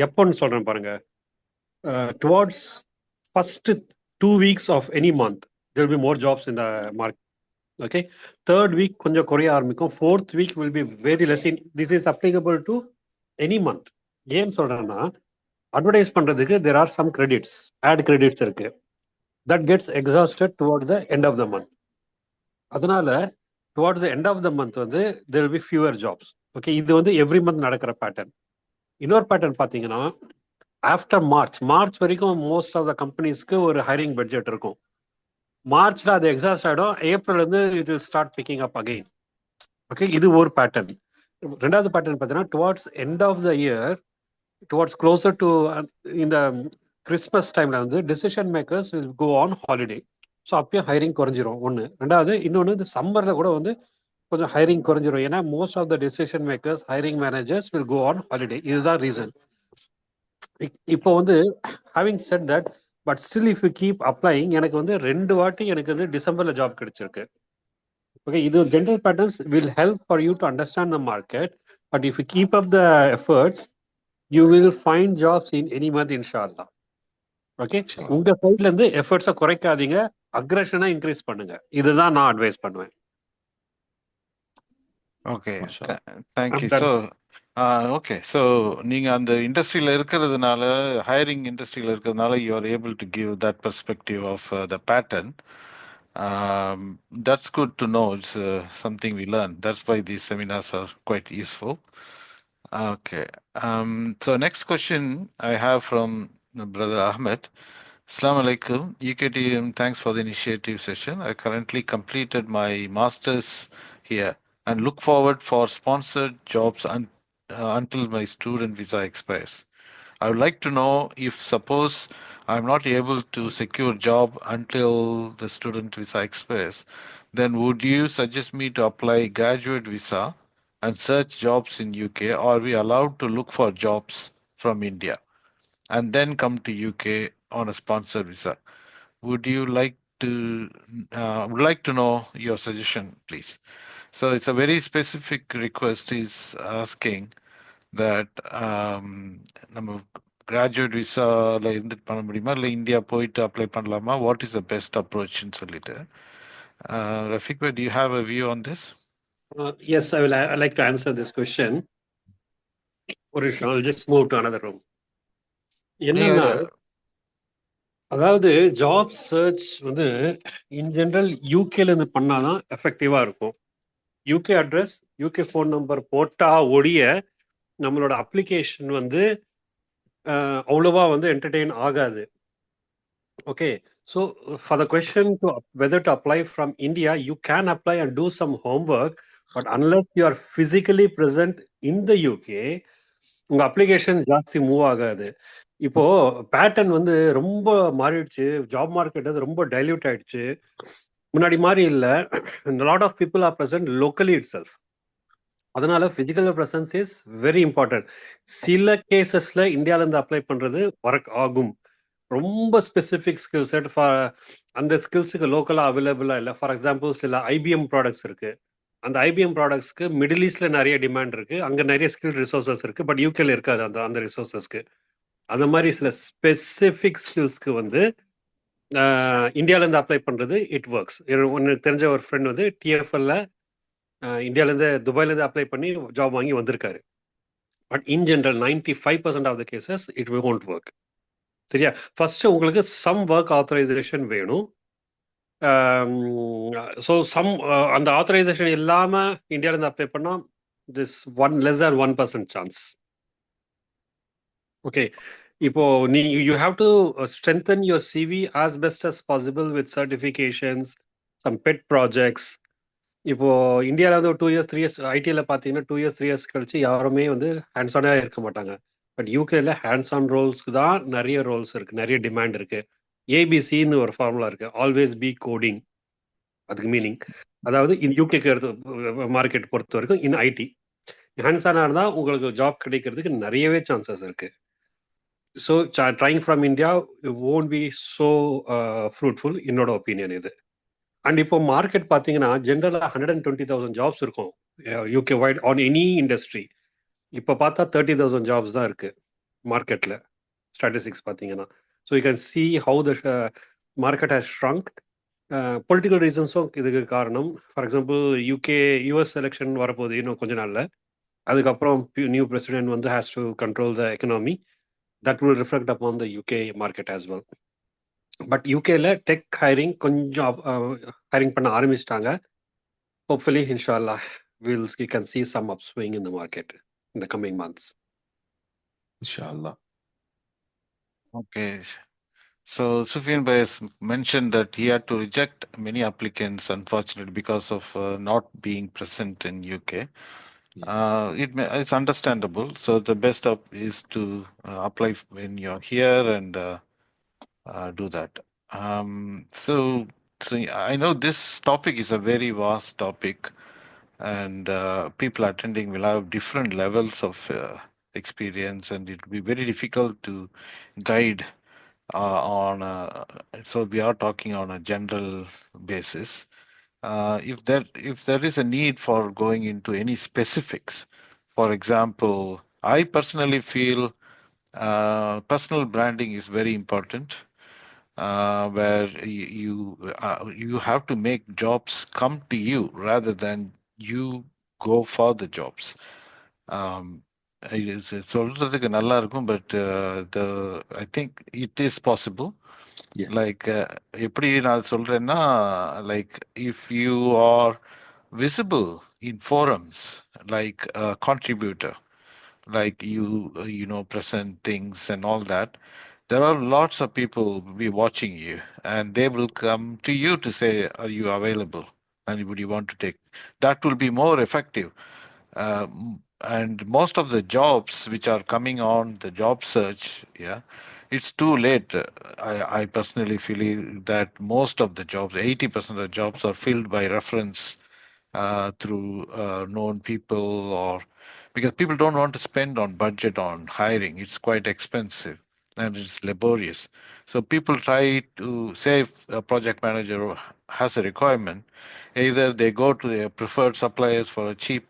எப்போன்னு சொல்றேன் பாருங்க. Towards first 2 weeks of any month there will be more jobs in the market. Okay, third week கொஞ்சம் குறைய ஆரம்பிக்கும். fourth week will be very less. This is applicable to any month. ஏன் சொல்றேன்னா, அட்வர்டைஸ் பண்றதுக்கு there are some credits, ad credits இருக்கு. That gets exhausted towards the end of the month. அதனால towards the end of the month வந்து there will be fewer jobs. Okay, இது வந்து every month நடக்கிற pattern. இன்னொரு pattern பார்த்தீங்கன்னா, after March வரைக்கும் most of த கம்பெனிஸ்க்கு ஒரு ஹைரிங் பட்ஜெட் இருக்கும். மார்ச்ல அது எக்ஸாஸ்ட் ஆகிடும். ஏப்ரல் வந்து it will start picking up again. Okay, இது ஒரு பேட்டர்ன். ரெண்டாவது பேட்டர்ன் பார்த்தீங்கன்னா, towards end of the year, towards closer to இந்த கிறிஸ்மஸ் டைம்ல வந்து decision makers will go on holiday. So அப்பயும் ஹைரிங் குறைஞ்சிரும் ஒன்று. ரெண்டாவது இன்னொன்று, இந்த சம்மரில் கூட வந்து கொஞ்சம் ஹைரிங் குறைஞ்சிரும். ஏன்னா most of the decision makers, hiring managers will go on holiday. இதுதான் ரீசன். இப்போ வந்து having said that, but still if you keep applying, எனக்கு வந்து 2 வாட்டி எனக்கு வந்து டிசம்பர்ல ஜாப் கிடைச்சிருக்கு. ஓகே, இது general patterns will help for you to understand the market. But if you keep up the efforts, you will find jobs in any month இன்ஷாஅல்லாஹ். Okay, உங்க சைட்ல இருந்து எஃபர்ட்ஸை குறைக்காதீங்க, அக்ரெஷனை இன்க்ரீஸ் பண்ணுங்க. இதுதான் நான் அட்வைஸ் பண்ணுவேன். Okay, thank you. ஸோ நீங்க அந்த இண்டஸ்ட்ரியில இருக்கிறதுனால, ஹையரிங் இண்டஸ்ட்ரியில இருக்கிறதுனால, you are able to give that perspective of the pattern. That's good to know. It's something we learn. That's why these seminars are quite useful. Okay. So next question I have from Brother Ahmed. Assalamu alaikum. UKTM, thanks for the initiative session. I currently completed my master's here and look forward for sponsored jobs until my student visa expires. I would like to know if suppose I'm not able to secure job until the student visa expires, then would you suggest me to apply graduate visa and search jobs in UK, or are we allowed to look for jobs from India and then come to UK on a sponsored visa? Would like to know your suggestion, please. So it's a very specific request. He's asking that நம்ம graduate விசால இருந்துட்டு பண்ண முடியுமா, இல்லை India போயிட்டு apply பண்ணலாமா? What is the best அப்ரோச்னு சொல்லிட்டு Rafiq, do you have a view on this? Yes, I like to answer this question. I'll just move to another room. என்னன்னா, அதாவது ஜாப் சர்ச் வந்து இன் ஜென்ரல் யூகேல இருந்து பண்ணாதான் எஃபெக்டிவா இருக்கும். UK address, UK phone number போட்டா ஒழிய நம்மளோட அப்ளிகேஷன் வந்து அவ்வளோவா வந்து என்டர்டெயின் ஆகாது. Okay, so for the question to whether to apply from India, you can apply and do some homework, but unless you are physically present in the UK உங்கள் application ஜாஸ்தி move ஆகாது. இப்போ pattern வந்து ரொம்ப மாறிடுச்சு, job market வந்து ரொம்ப dilute ஆயிடுச்சு. முன்னாடி மாதிரி இல்லை, lot of people are present locally itself. அதனால physical presence is very important. சில கேசஸ்ல இந்தியாவிலேருந்து அப்ளை பண்ணுறது ஒர்க் ஆகும். ரொம்ப ஸ்பெசிஃபிக் ஸ்கில் செட் ஃபார் அந்த ஸ்கில்ஸுக்கு லோக்கலாக அவைலபிளாக இல்லை. ஃபார் எக்ஸாம்பிள் சில ஐபிஎம் ப்ராடக்ட்ஸ் இருக்குது. அந்த ஐபிஎம் ப்ராடக்ட்ஸ்க்கு மிடில் ஈஸ்டில் நிறைய டிமாண்ட் இருக்குது, அங்கே நிறைய ஸ்கில் ரிசோர்ஸஸ் இருக்குது, பட் யூகேல இருக்காது அந்த அந்த ரிசோர்ஸஸ்க்கு. அந்த மாதிரி சில ஸ்பெசிஃபிக் ஸ்கில்ஸ்க்கு வந்து இந்தியாவிலேருந்து அப்ளை பண்ணுறது இட் ஒர்க்ஸ். ஒன்று தெரிஞ்ச ஒரு ஃப்ரெண்ட் வந்து டிஎஃப்எல்ல இந்தியாவிலேருந்து துபாயிலேருந்து அப்ளை பண்ணி ஜாப் வாங்கி வந்திருக்காரு. But in general 95% of the cases it won't work. சரியா? ஃபர்ஸ்ட் உங்களுக்கு சம் ஒர்க் ஆத்தரைசேஷன் வேணும். ஸோ அந்த ஆத்தரைசேஷன் இல்லாமல் இந்தியாவிலேருந்து அப்ளை பண்ணால் this less than 1% chance. Okay, இப்போ you have to strengthen your CV as best as possible with certifications, some pet projects. இப்போ இந்தியாவில் வந்து ஒரு 2 years 3 years ஐடியில் பார்த்தீங்கன்னா 2 years 3 years கழிச்சு யாருமே வந்து ஹேண்ட்ஸ் ஆனாக இருக்க மாட்டாங்க. பட் யூகேல ஹேண்ட்ஸ் ஆன் ரோல்ஸ்க்கு தான் நிறைய ரோல்ஸ் இருக்குது, நிறைய டிமாண்ட் இருக்குது. ஏபிசின்னு ஒரு ஃபார்முலா இருக்குது, ஆல்வேஸ் பி கோடிங். அதுக்கு மீனிங் அதாவது இந்த யூகேக்கு மார்க்கெட் பொறுத்த வரைக்கும் இன் ஐடி ஹேண்ட்ஸ் ஆனாக இருந்தால் உங்களுக்கு ஜாப் கிடைக்கிறதுக்கு நிறையவே சான்சஸ் இருக்குது. So trying from India won't be so fruitful, என்னோட ஒப்பீனியன் இது. அண்ட் இப்போ மார்க்கெட் பார்த்தீங்கன்னா ஜென்ரலாக 120,000 ஜாப்ஸ் இருக்கும் UK wide on any industry. இப்போ பார்த்தா 30,000 ஜாப்ஸ் தான் இருக்குது மார்க்கெட்டில், ஸ்டாட்டிஸ்டிக்ஸ் பார்த்தீங்கன்னா. So you can see how the market has shrunk. Political ரீசன்ஸும் இதுக்கு காரணம். ஃபார் எக்ஸாம்பிள் யூஎஸ் எலெக்ஷன் வரப்போகுது இன்னும் கொஞ்ச நாளில். அதுக்கப்புறம் நியூ பிரசிடென்ட் வந்து has to control the economy. That will reflect upon the UK market as well. But யூகேல டெக் ஹைரிங் கொஞ்சம் ஹைரிங் பண்ண ஆரம்பிச்சிட்டாங்க. ஹோப்ஃபுல்லி இன்ஷால்லா we can see some upswing in the market in the coming months. Inshallah. Okay. So Sufian Bhai has mentioned that he had to reject many applicants, unfortunately, because of not being present in UK. It's understandable. So the best is to apply when you're here and do that. So I know this topic is a very vast topic, and people attending will have different levels of experience, and it will be very difficult to guide so we are talking on a general basis. If there is a need for going into any specifics, for example, I personally feel personal branding is very important, where you have to make jobs come to you rather than you go for the jobs. சொல்றதுக்கு நல்லா இருக்கும், but I think it is possible. Like எப்படி நான் சொல்றேன்னா, like if you are visible in forums like contributor, like you know, present things and all that, there are lots of people be watching you, and they will come to you to say, are you available, and would you want to take that? Will be more effective. And most of the jobs which are coming on the job search, it's too late. I personally feel that most of the jobs, 80% of the jobs, are filled by reference through known people, or because people don't want to spend on budget on hiring. It's quite expensive and it's laborious. So people try to say if a project manager has a requirement, either they go to their preferred suppliers for a cheap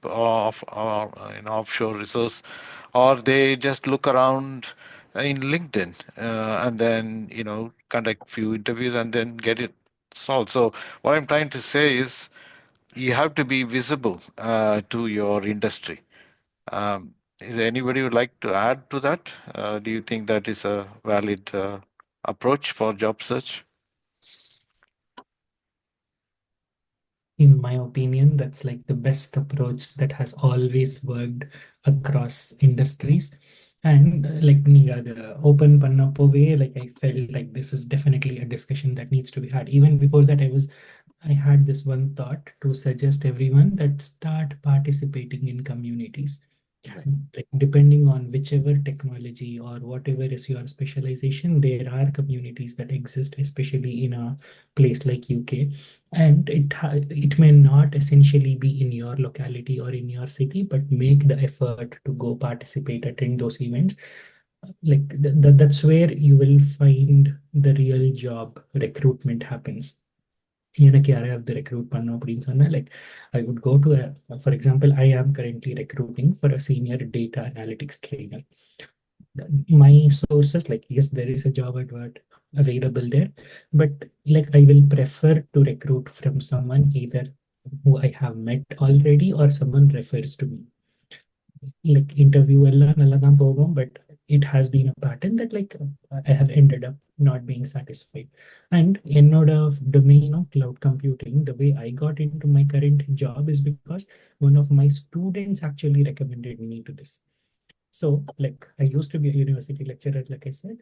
offshore resource, or they just look around in LinkedIn and then conduct few interviews and then get it solved. So what I'm trying to say is you have to be visible to your industry. Is there anybody who would like to add to that? Do you think that is a valid approach for job search? In my opinion, that's like the best approach that has always worked across industries. And like நீங்க அதை open பண்ணப்போவே, like I felt like this is definitely a discussion that needs to be had. Even before that, I had this one thought to suggest everyone that start participating in communities. Like depending on whichever technology or whatever is your specialization, there are communities that exist, especially in a place like UK. And it may not essentially be in your locality or in your city, but make the effort to go participate, attend those events. Like that's where you will find the real job recruitment happens. எனக்கு யாரையாவது recruit பண்ணோம் அப்படின்னு சொன்னா, like I would go to for example, I am currently recruiting for a senior data analytics trainer. My sources, like, yes, there is a job advert available there, but like I will prefer to recruit from someone either who I have met already or someone refers to me. Like interview எல்லாம் நல்லா தான் போகும், but it has been a pattern that like I have ended up not being satisfied. And என்னோட domain of cloud computing, the way I got into my current job is because one of my students actually recommended me to this. So like I used to be a university lecturer, like I said,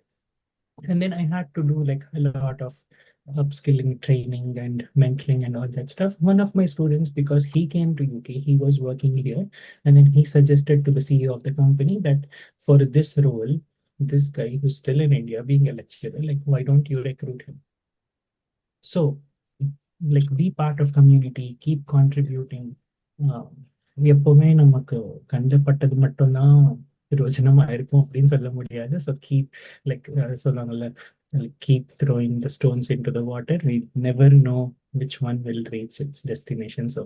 and then I had to do like a lot of upskilling training and mentoring and all that stuff. One of my students, because he came to UK, he was working here, and then he suggested to the CEO of the company that for this role, this guy who's still in India being a lecturer, like why don't you recruit him? So like be part of community, keep contributing. எப்பவுமே நமக்கு கண்டப்பட்டது மட்டும்தான் பிரயோஜனமா இருக்கும் அப்படின்னு சொல்ல முடியாது. So keep like சொல்லுவாங்கல்ல, keep throwing the stones into the water. We never know which one will reach its destination. So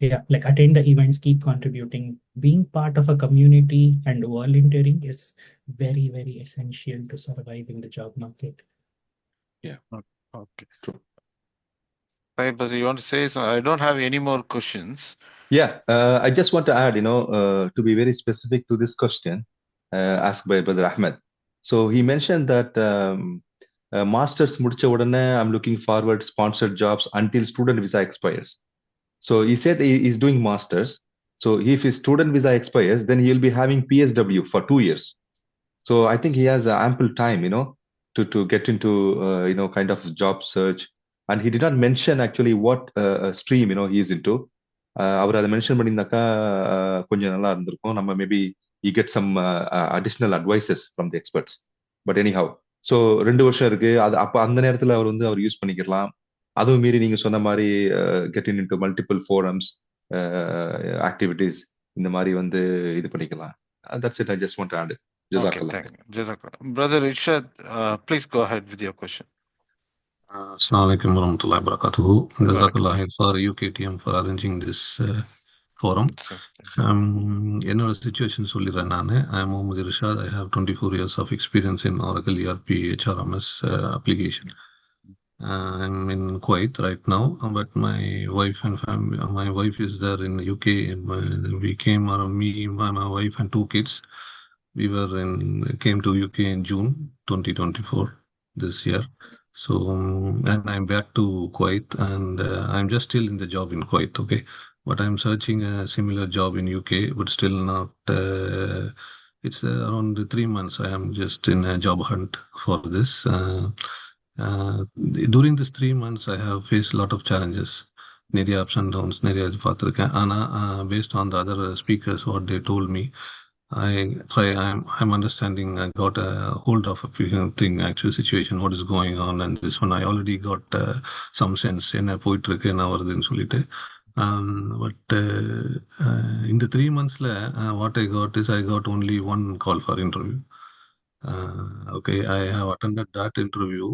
yeah, like attend the events, keep contributing. Being part of a community and volunteering is very, very essential to survive in the job market. Yeah. Okay. True. Syed Basha, you want to say so? I don't have any more questions. Yeah, I just want to add, to be very specific to this question asked by Brother Ahmed. So he mentioned that masters முடிச்ச உடனே I'm looking forward sponsored jobs until student visa expires. So he said he is doing masters. So if his student visa expires, then he will be having PSW for 2 years. So I think he has ample time, to get into kind of job search. And he did not mention actually what stream he is into. அவர் அதை mention பண்ணியிருந்தாக்கா கொஞ்சம் நல்லா இருந்திருக்கும். நம்ம maybe you get some additional advices from the experts. But anyhow, so 2 வருஷம் இருக்கு. அது அப்போ அந்த நேரத்தில் அவர் யூஸ் பண்ணிக்கலாம். அதுவும் மீறி நீங்க சொன்ன மாதிரி getting into multiple forums activities இந்த மாதிரி இது பண்ணிக்கலாம். That's it. I just want to add it. Jazakallah. Okay, Jazakallah. Brother Irshad, please go ahead with your question. Assalamu alaikum warahmatullahi wabarakatuh. Jazakallah for UKTM for arranging this forum. என்னோட situation சொல்லிடுறேன் நான். I am Mohammad Irshad. I have 24 years of experience in Oracle ERP HRMS application. I'm in Kuwait right now, but my wife and family, my wife is there in UK. We came around, me, my wife and 2 kids. We came to UK in June 2024 this year. So, and I'm back to Kuwait, and I'm just still in the job in Kuwait, okay? But I'm searching a similar job in UK, but still not, it's around 3 months I am just in a job hunt for this. During these 3 months, I have faced a lot of challenges, நிறைய ups and downs, நிறைய பார்த்துருக்கேன். ஆனால் based on the other speakers, what they told me, I'm understanding. I got a hold of a few thing, actual situation, what is going on, and this one I already got some sense என்ன போயிட்டு இருக்கு, என்ன வருதுன்னு சொல்லிட்டு. But in the 3 months, what I got is I got only one call for interview. Okay, I have attended that interview.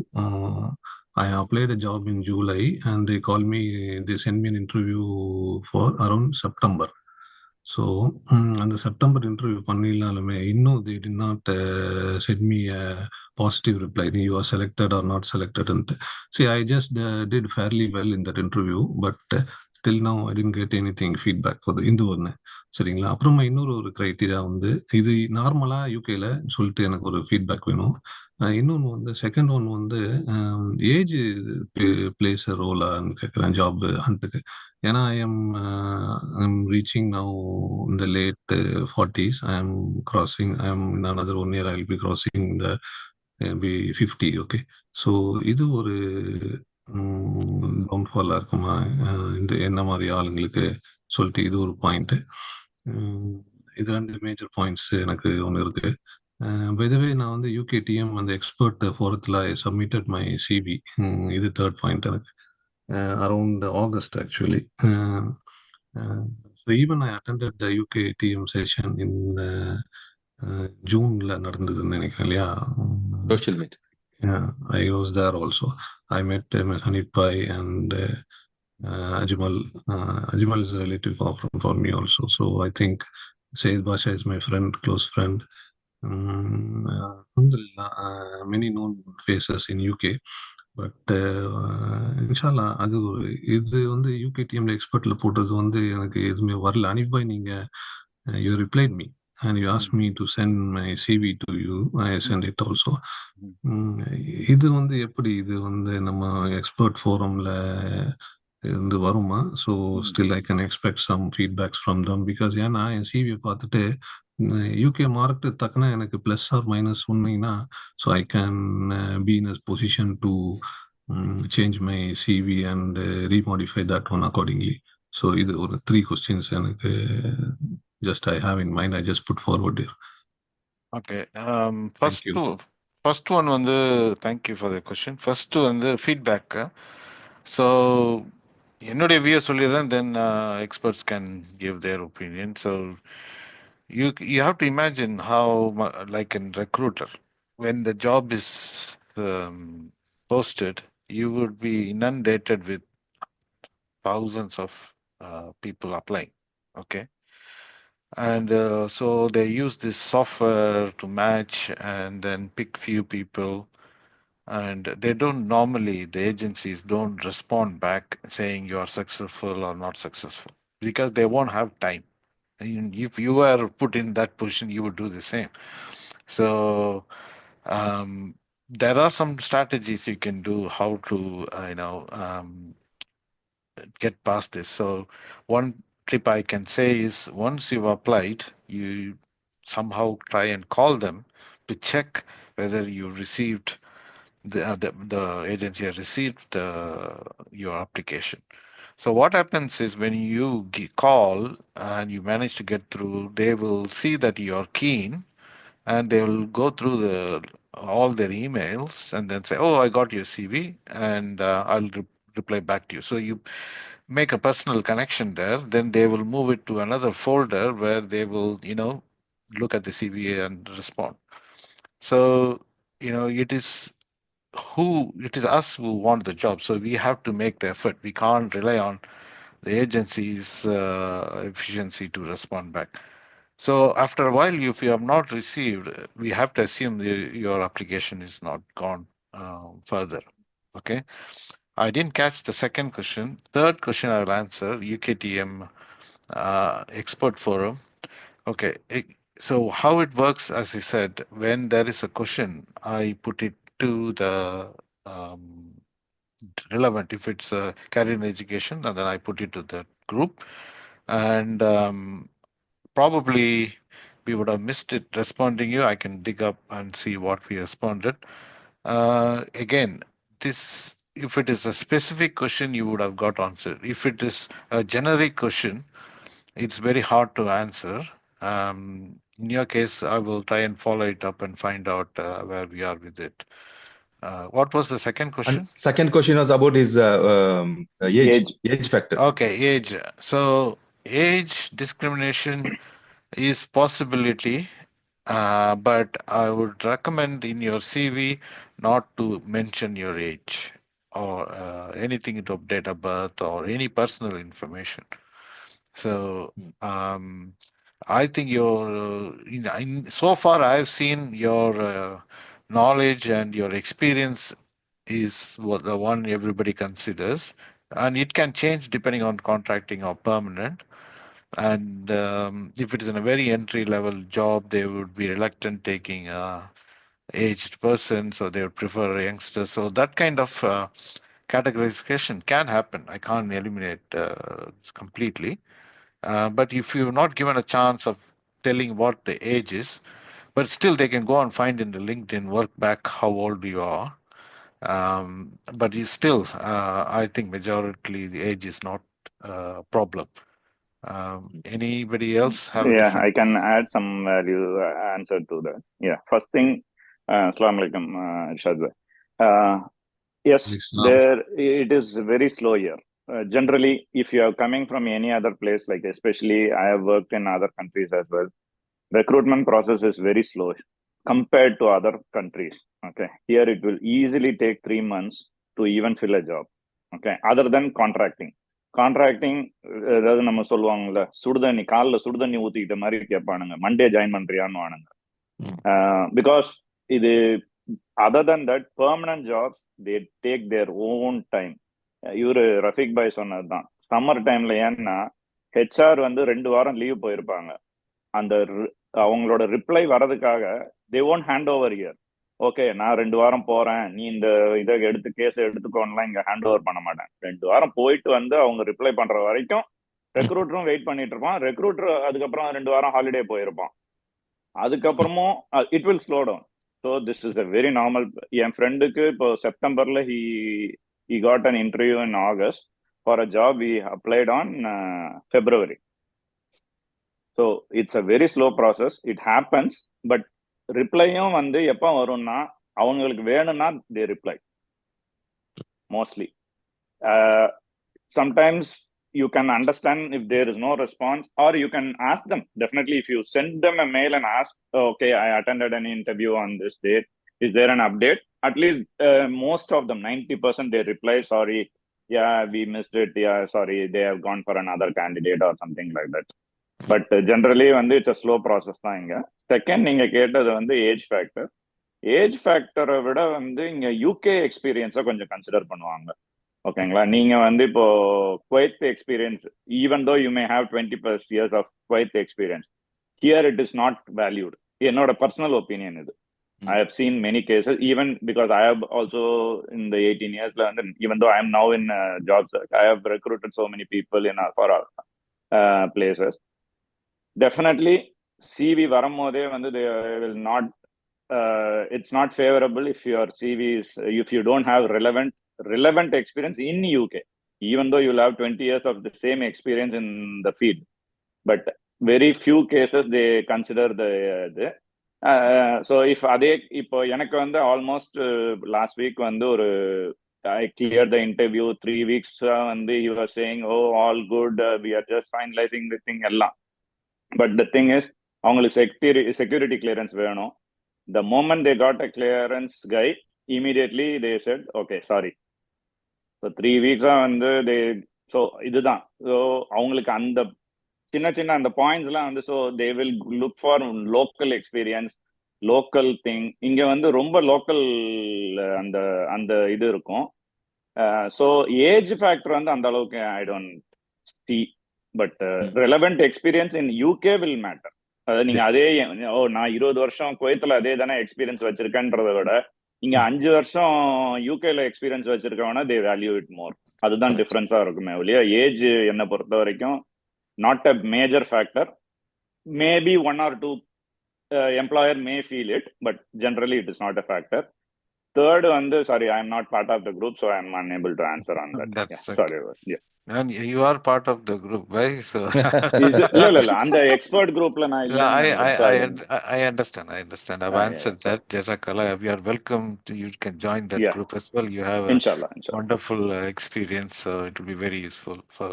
I applied a job in July, and they called me. They sent me an interview for around September. So, அந்த September interview பண்ணிடலாலுமே இன்னும் they did not send me a positive reply. You are selected or not selected. See, I just did fairly well in that interview, but till now I didn't get anything feedback for the Indu one. சரிங்களா? அப்புறமா இன்னொரு criteria வந்து இது நார்மலா யூகேல சொல்லிட்டு எனக்கு ஒரு ஃபீட்பேக் வேணும். இன்னொன்று வந்து செகண்ட் ஒன் வந்து ஏஜ் பிளேஸ் அ ரோலான்னு கேட்குறேன் ஜாப் ஹண்ட்டுக்கு. ஏன்னா ஐ எம் ரீச்சிங் நவ் இந்த late 40s. I am in another 1 year I'll be crossing the be 50. Okay. So இது ஒரு டவுன்ஃபாலாக இருக்குமா இந்த என்ன மாதிரி ஆளுங்களுக்கு சொல்லிட்டு இது ஒரு பாயிண்ட்டு. இது 2 மேஜர் பாயிண்ட்ஸ் எனக்கு ஒன்று இருக்கு. பை த வே நான் வந்து UKTM அந்த எக்ஸ்பர்ட் ஃபோரத்தில் ஐ சப்மிட்டட் மை சிவி. இது தேர்ட் பாயிண்ட் எனக்கு around August actually. So even I attended the UKTM session in ஜூனில் நடந்ததுன்னு நினைக்கிறேன் இல்லையா? Social meet. Yeah, I was there also. I met Hanif Bhai and Ajmal. Ajmal is a relative for me also. So I think Syed Basha is my friend, close friend. Alhamdulillah, many known faces in UK. But இன்ஷால்லா அது ஒரு இது வந்து UKTM எக்ஸ்பர்ட்ல போட்டது வந்து எனக்கு எதுவுமே வரல. அனிப் பாய் நீங்க you replied me and you asked me to send my CV to you. I sent it also. இது வந்து எப்படி இது வந்து நம்ம எக்ஸ்பர்ட் ஃபோரம்ல இருந்து வருமா? So still I can expect some feedbacks from them because ஏன்னா என் சிவியை பார்த்துட்டு யூகே மார்க்கு தக்கன எனக்கு ப்ளஸ் ஆர் மைனஸ் சொன்னீங்கன்னா so I can be in a position to change my CV and remodify that one accordingly. So இது ஒரு 3 questions எனக்கு just I have in mind. I just put forward here. Okay. Thank you. First one வந்து thank you for the question. First வந்து feedback. So என்னுடைய view சொல்லிடுறேன், then experts can give their opinion. So you have to imagine how like in recruiter when the job is posted, you would be inundated with thousands of people applying. Okay. And so they use this software to match and then pick few people. And they don't normally, the agencies don't respond back saying you are successful or not successful because they won't have time. And if you were put in that position, you would do the same. So there are some strategies you can do how to, get past this. So one tip I can say is once you've applied, you somehow try and call them to check whether you received the agency has received your application. So what happens is when you call and you manage to get through, they will see that you're keen and they will go through all their emails and then say, oh, I got your CV and I'll reply back to you. So you make a personal connection there, then they will move it to another folder where they will, look at the CV and respond. So, it is us who want the job. So we have to make the effort. We can't rely on the agency's efficiency to respond back. So after a while, if you have not received, we have to assume your application is not gone further. Okay. I didn't catch the second question. Third question I'll answer, UKTM expert forum. Okay. So how it works, as I said, when there is a question, I put it to the relevant. If it's a career in education, and then I put it to the group. And probably we would have missed it responding you. I can dig up and see what we responded. Again, if it is a specific question, you would have got answered. If it is a generic question, it's very hard to answer. In your case, I will try and follow it up and find out where we are with it. What was the second question? And second question was about his age factor. Okay, age. So age discrimination is possibility, but I would recommend in your CV not to mention your age or anything of date of birth or any personal information. So I think so far I've seen your knowledge and your experience is the one everybody considers, and it can change depending on contracting or permanent. And if it is in a very entry level job, they would be reluctant taking aged persons, or they would prefer youngsters. So that kind of categorization can happen. I can't eliminate completely. But if you're not given a chance of telling what the age is, but still they can go and find in the LinkedIn, work back how old you are. But you still, I think majority the age is not a problem. Anybody else have a Yeah, different? I can add some value answer to that. Yeah, first thing, Assalamu alaikum, Irshad bhai. Yes, there it is very slow here. Generally, if you are coming from any other place, like especially I have worked in other countries as well, recruitment process is very slow compared to other countries. Okay, here it will easily take 3 months to even fill a job. Okay, other than contracting. Contracting ஏதாவது நம்ம சொல்லுவாங்கல்ல, சுடுதண்ணி காலில் சுடுதண்ணி ஊற்றிக்கிட்ட மாதிரி கேட்பானுங்க, Monday join பண்றியான்னு வானுங்க. பிகாஸ் இது other than that permanent jobs they take their own time. இவரு ரஃபீக் பாய் சொன்னதுதான், சம்மர் டைம்ல ஏன்னா ஹெச்ஆர் வந்து 2 வாரம் லீவ் போயிருப்பாங்க. அந்த அவங்களோட ரிப்ளை வர்றதுக்காக they won't hand over year. Okay, நான் 2 வாரம் போறேன், நீ இந்த இதை எடுத்து கேஸ் எடுத்துக்கோன்னுலாம் இங்க ஹேண்ட் ஓவர் பண்ண மாட்டேன். 2 வாரம் போயிட்டு வந்து அவங்க ரிப்ளை பண்ற வரைக்கும் ரெக்ரூட்டரும் வெயிட் பண்ணிட்டு இருப்பான். ரெக்ரூட்டர் அதுக்கப்புறம் 2 வாரம் ஹாலிடே போயிருப்பான். அதுக்கப்புறமும் it will slow down. So this is a very normal. என் ஃப்ரெண்டுக்கு இப்போ செப்டம்பர்ல he got an interview in August for a job he applied on February. So it's a very slow process. It happens, but ரிப்ளையும் வந்து எப்போ வரும்னா அவங்களுக்கு வேணும்னா they reply mostly. Sometimes you can understand if there is no response, or you can ask them. Definitely, if you send them a mail and ask, okay, I attended an interview on this date, is there an update? At least most of them, 90%, they reply, sorry, yeah, we missed it, yeah, sorry, they have gone for another candidate or something like that. But generally வந்து it's a slow process தான் இங்க. Second, நீங்க கேட்டது வந்து age factor. Age ஃபேக்டரை விட வந்து இங்க UK எக்ஸ்பீரியன்ஸை கொஞ்சம் கன்சிடர் பண்ணுவாங்க. ஓகேங்களா, நீங்க வந்து இப்போ Kuwait experience, even though you may have 20+ years of Kuwait experience, here it is not valued. என்னோட பர்சனல் ஒப்பீனியன் இது. I have seen many cases, even because I have also in the 18 years, even though I am now in job search, I have recruited so many people in for places. Definitely CV வரும்போதே வந்து they will not, it's not favorable if your CV is, if you don't have relevant experience in UK, even though you'll have 20 years of the same experience in the field. But very few cases they consider the so if அதே இப்போ எனக்கு வந்து almost last week வந்து ஒரு I cleared the interview 3 weeks வந்து he was saying, oh, all good, we are just finalizing the thing எல்லாம். But the thing is, அவங்களுக்கு security clearance வேணும். The moment they got a clearance guy, immediately they said, okay, sorry. So 3 weeks வந்து so இதுதான். So அவங்களுக்கு அந்த சின்ன அந்த பாயிண்ட்ஸ்லாம் வந்து, so they will look for local experience, local thing. இங்க வந்து ரொம்ப லோக்கல் அந்த இது இருக்கும். So ஏஜ் ஃபேக்டர் வந்து அந்த அளவுக்கு I don't see. But relevant experience in UK will matter. அதாவது நீங்க அதே நான் 20 வருஷம் குவைத்துல அதே தானே எக்ஸ்பீரியன்ஸ் வச்சிருக்கேன்றத விட இங்க 5 வருஷம் யூகேல எக்ஸ்பீரியன்ஸ் வச்சிருக்கவனா தே வேல்யூ இட் மோர். அதுதான் டிஃபரன்ஸா இருக்குமே ஒழிய ஏஜ் என்னை பொறுத்த வரைக்கும் not a major factor. Maybe 1 or 2 employer may feel it, but generally it is not a factor. Third வந்து, sorry, I am not part of the group, so I am unable to answer on that. That's yeah, sorry. Yeah. And you are part of the group, right? So இல்ல அந்த expert குரூப்ல நான் I understand. I've answered that. Jazakallah. You are welcome to, you can join that group as well. You have a inshallah. wonderful experience, so it will be very useful for.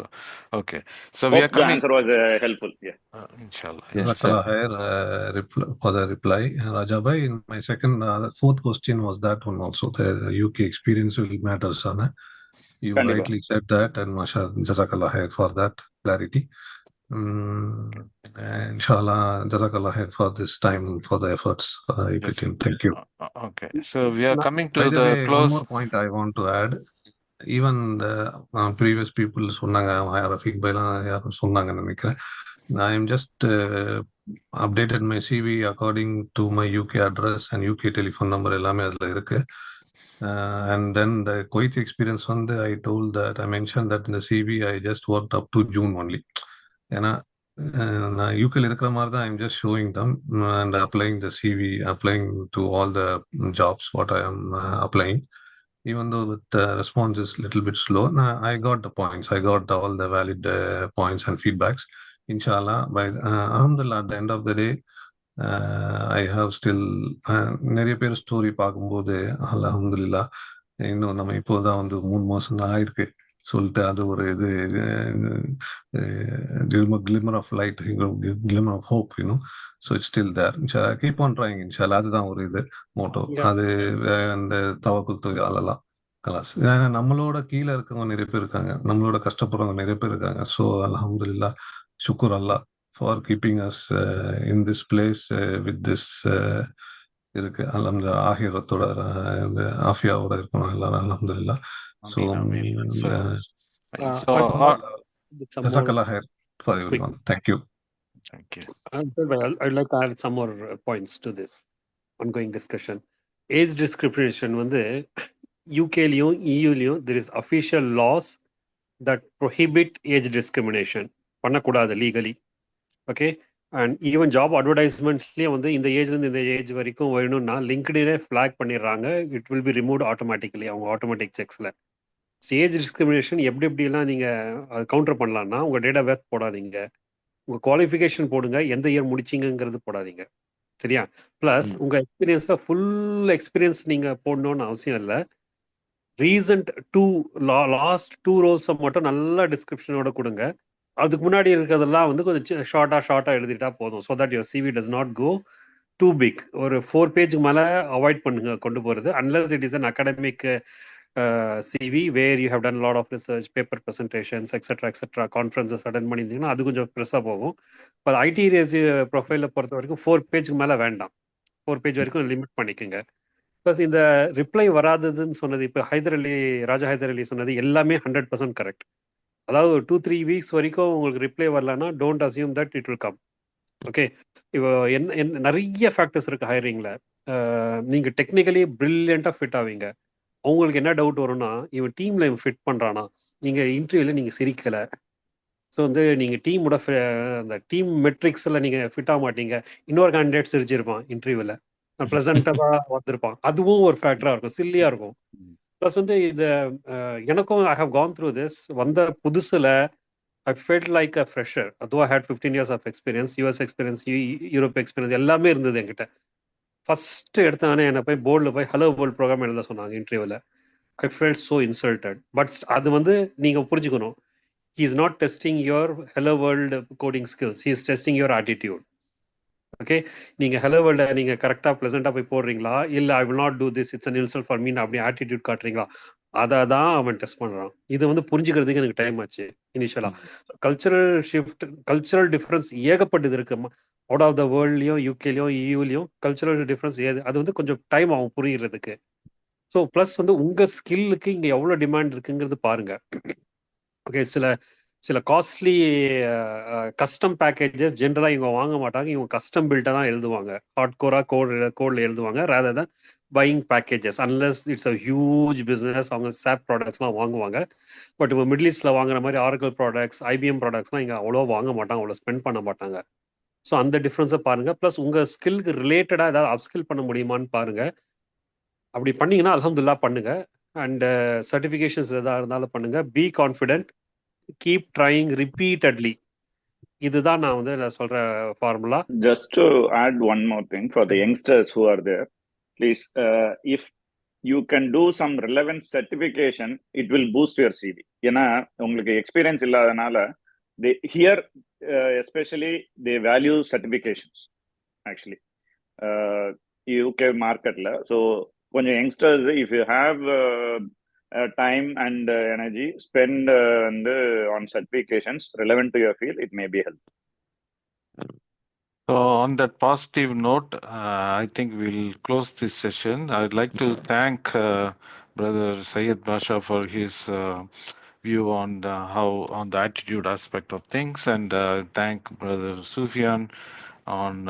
Okay, so hope we are coming. The answer was helpful. Yeah, inshallah. Jazakallah khair for the reply, Raja bhai. My fourth question was that one also. The UK experience will matter, sana. You rightly said that, and mashallah, jazakallah khair for that clarity. Inshallah, jazakallah khair for this time, for the efforts. Thank you. Okay, so we are coming to the close. One more point I want to add. Even the previous people சொன்னாங்க, ரஃபீக் பைலாம் யாரும் சொன்னாங்கன்னு நினைக்கிறேன். I am just updated my CV according to my UK address and UK telephone number எல்லாமே அதுல இருக்கு. And then the Kuwait experience வந்து I told that I mentioned that in the CV I just worked up to June only. ஏன்னா நான் யூகேல இருக்கிற மாதிரி தான் I'm just showing them and applying the CV applying to all the jobs what I am applying even though with the response is little bit slow. I got the points, I got all the valid points and feedbacks. Inshallah, by alhamdulillah, at the end of the day, I have still நிறைய பேர் story பார்க்கும்போது அல்ஹம்துலில்லாஹ் இன்னும் நம்ம இப்போதான் வந்து 3 மாசம் தான் ஆயிருக்கு சொல்லிட்டு அது ஒரு இது glimmer of light, glimmer of hope, so it's still there. Inshallah, keep on trying. Inshallah, அதுதான் ஒரு இது மோட்டோ. அது அந்த தவக்குல் தொழில் அலலாம் கலாஸ். ஏன்னா நம்மளோட கீழே இருக்கவங்க நிறைய பேர் இருக்காங்க, நம்மளோட கஷ்டப்படுறவங்க நிறைய பேர் இருக்காங்க. ஸோ அல்ஹம்துலில்லாஹ், ஷுக்குர் Allah for keeping us in this place with this இருக்கு. அந்த ஆகிரத்தோட இந்த ஆஃபியாவோட இருக்கணும் எல்லாரும் அல்ஹம்துலில்லாஹ். ஸோ ஜஸாக்கல்லாஹ் ஹைர் for everyone. Thank you. I'd like to add some more points to this ongoing discussion. Age discrimination வந்து யூகேலையும் இயூலையும் there is official laws that prohibit age discrimination பண்ணக்கூடாது legally. Okay, and even job அட்வர்டைஸ்மெண்ட்ஸ்லேயே வந்து இந்த ஏஜ்லேருந்து இந்த ஏஜ் வரைக்கும் வேணும்னா லிங்க்டினே ஃப்ளாக் பண்ணிடுறாங்க. It will be remove automatically அவங்க ஆட்டோமேட்டிக் செக்ஸில். ஏஜ் டிஸ்கிரிமினேஷன் எப்படிலாம் நீங்கள் அது கவுண்டர் பண்ணலான்னா, உங்கள் டேட் ஆஃப் பர்த் போடாதீங்க, உங்கள் குவாலிஃபிகேஷன் போடுங்க, எந்த இயர் முடிச்சிங்கிறது போடாதீங்க, சரியா? ப்ளஸ் உங்கள் எக்ஸ்பீரியன்ஸில் ஃபுல் எக்ஸ்பீரியன்ஸ் நீங்கள் போடணுன்னு அவசியம் இல்லை. ரீசன்ட் லாஸ்ட் 2 ரோல்ஸை மட்டும் நல்ல டிஸ்கிரிப்ஷனோட கொடுங்க. அதுக்கு முன்னாடி இருக்கிறதெல்லாம் வந்து கொஞ்சம் ஷார்ட்டாக எழுதிட்டா போதும். So that your CV does not go too big. ஒரு 4 பேஜுக்கு மேலே அவாய்ட் பண்ணுங்க கொண்டு போகிறது. Unless it is an academic CV where you have done a lot of research, paper presentations, etc., conferences attend பண்ணியிருந்தீங்கன்னா அது கொஞ்சம் ப்ரெஸ்ஸாக போகும். இப்போ ஐடி ப்ரொஃபைலில் பொறுத்த வரைக்கும் 4 பேஜுக்கு மேலே வேண்டாம், 4 பேஜ் வரைக்கும் லிமிட் பண்ணிக்கோங்க. ப்ளஸ் இந்த ரிப்ளை வராததுன்னு சொன்னது, இப்போ ராஜா ஹைதர் அலி சொன்னது எல்லாமே 100% கரெக்ட். அதாவது 2-3 வீக்ஸ் வரைக்கும் உங்களுக்கு ரிப்ளை வரலன்னா don't assume that it will come. Okay, இப்போ என்ன நிறைய ஃபேக்டர்ஸ் இருக்குது ஹையரிங்கில். நீங்கள் டெக்னிக்கலி ப்ரில்லியண்ட்டாக ஃபிட் ஆவீங்க. உங்களுக்கு என்ன டவுட் வரும்னா, இவன் டீமில் இவன் ஃபிட் பண்ணுறானா? நீங்கள் இன்டர்வியூவில் நீங்கள் சிரிக்கலை, ஸோ வந்து நீங்கள் டீமோட அந்த டீம் மெட்ரிக்ஸில் நீங்கள் ஃபிட் ஆக மாட்டீங்க. இன்னொரு கேண்டிடேட் சிரிச்சிருப்பான் இன்டர்வியூவில், ப்ளசண்ட்டாக வந்திருப்பான். அதுவும் ஒரு ஃபேக்டராக இருக்கும், சில்லியாக இருக்கும். ப்ளஸ் வந்து இது எனக்கும் I have gone through this. வந்த புதுசில் I felt like a fresher. அதுவும் I had 15 years of experience, US experience, Europe experience எல்லாமே இருந்தது என்கிட்ட. ஃபஸ்ட்டு எடுத்தானே என்னை போய் போர்டில் போய் ஹலோ வேர்ல்ட் ப்ரோக்ராம் எழுத சொன்னாங்க இன்டர்வியூவில். I felt so insulted. But அது வந்து நீங்கள் புரிஞ்சுக்கணும், he is not testing your hello world coding skills, he is testing your attitude. ஓகே, நீங்கள் ஹலோ வேர்ல்டை நீங்கள் கரெக்டாக ப்ளசண்ட்டாக போய் போடுறீங்களா, இல்லை I will not do this, it's an insult for me அப்படி ஆட்டிடியூட் காட்டுறீங்களா, அதை தான் அவன் டெஸ்ட் பண்ணுறான். இது வந்து புரிஞ்சுக்கிறதுக்கு எனக்கு டைம் ஆச்சு இனிஷியலாக. கல்ச்சரல் ஷிஃப்ட், கல்ச்சரல் டிஃப்ரென்ஸ் ஏகப்பட்டது இருக்கு அவுட் ஆஃப் த வேர்ல்ட்லையும் யூகேலையும் இயூலையும். கல்ச்சரல் டிஃப்ரென்ஸ் அது வந்து கொஞ்சம் டைம் ஆகும் புரிகிறதுக்கு. ஸோ ப்ளஸ் வந்து உங்கள் ஸ்கில்லுக்கு இங்கே எவ்வளோ டிமாண்ட் இருக்குங்கிறது பாருங்கள். ஓகே, சில காஸ்ட்லி கஸ்டம் பேக்கேஜஸ் ஜென்ரலாக இவங்க வாங்க மாட்டாங்க, இவங்க கஸ்டம் பில்ட்டை தான் எழுதுவாங்க, ஹார்ட் கோடில் எழுதுவாங்க, ரேதர் தான் buying packages. Unless it's a huge business, அவங்க சாப் ப்ராடக்ட்ஸ்லாம் வாங்குவாங்க. பட் இப்போ மிடில் ஈஸ்டில் வாங்குற மாதிரி ஆரக்கிள் ப்ராடக்ட்ஸ், IBM ப்ராடக்ட்ஸ்லாம் இங்கே அவ்வளோ வாங்க மாட்டாங்க, அவ்வளோ ஸ்பெண்ட் பண்ண மாட்டாங்க. ஸோ அந்த டிஃப்ரென்ஸை பாருங்கள். ப்ளஸ் உங்கள் ஸ்கில்க்கு ரிலேட்டடாக ஏதாவது அப்ஸ்கில் பண்ண முடியுமான்னு பாருங்கள். அப்படி பண்ணிங்கன்னா அல்ஹம்துலில்லாஹ் பண்ணுங்கள். அண்ட் சர்டிஃபிகேஷன்ஸ் எதாக இருந்தாலும் பண்ணுங்கள். Be confident, keep trying repeatedly. இதுதான் நான் வந்து சொல்ற formula. Just to add one more thing for the youngsters who are there, please, if you can do some relevant certification, it will boost your CV. ஏன்னா உங்களுக்கு experience இல்லாதனால they here especially they value certifications actually UK marketல. So கொஞ்சம் youngsters, if you have time and energy, spend on certifications relevant to your field, it may be helpful. So on that positive note, I think we'll close this session. I'd like to thank Brother Syed Basha for his view on the attitude aspect of things, and thank Brother Sufian on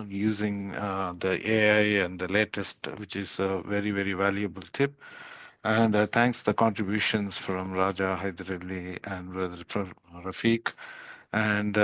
using the AI and the latest, which is a very, very valuable tip. And thanks the contributions from Raja Hyderali and Brother Rafiq. And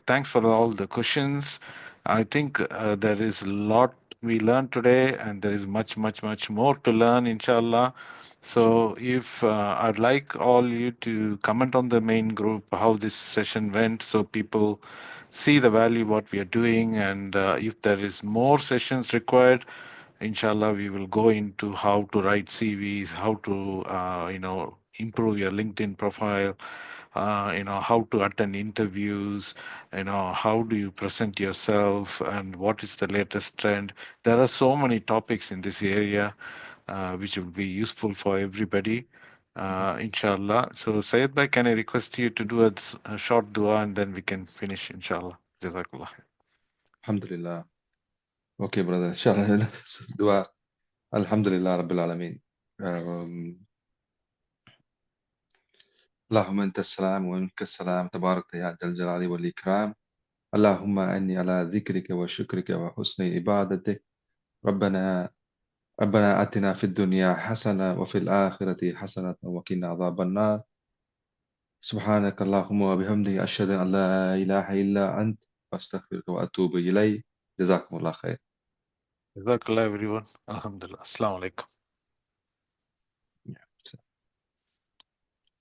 thanks for all the questions. I think there is a lot we learned today, and there is much, much, much more to learn, inshallah. So if I'd like all you to comment on the main group how this session went, so people see the value what we are doing, and if there is more sessions required, inshallah we will go into how to write CVs, how to improve your LinkedIn profile, how to attend interviews, how do you present yourself, and what is the latest trend. There are so many topics in this area which will be useful for everybody, inshallah. So Syed Bhai, can I request you to do a short dua and then we can finish, inshallah. Jazakallah. Alhamdulillah. Okay, brother. Inshallah. Dua. Alhamdulillah Rabbil Alameen. اللهم أنت السلام ومنك السلام تبارك يا ذا الجلال والإكرام. اللهم أني على ذكرك وشكرك وحسن عبادتك. ربنا آتنا في الدنيا حسنة وفي الآخرة حسنة وقنا عذاب النار. سبحانك اللهم وبحمدك أشهد أن لا إله إلا أنت أستغفرك وأتوب إليك. جزاكم الله خير. Jazakallah everyone. Alhamdulillah. Assalamu alaikum.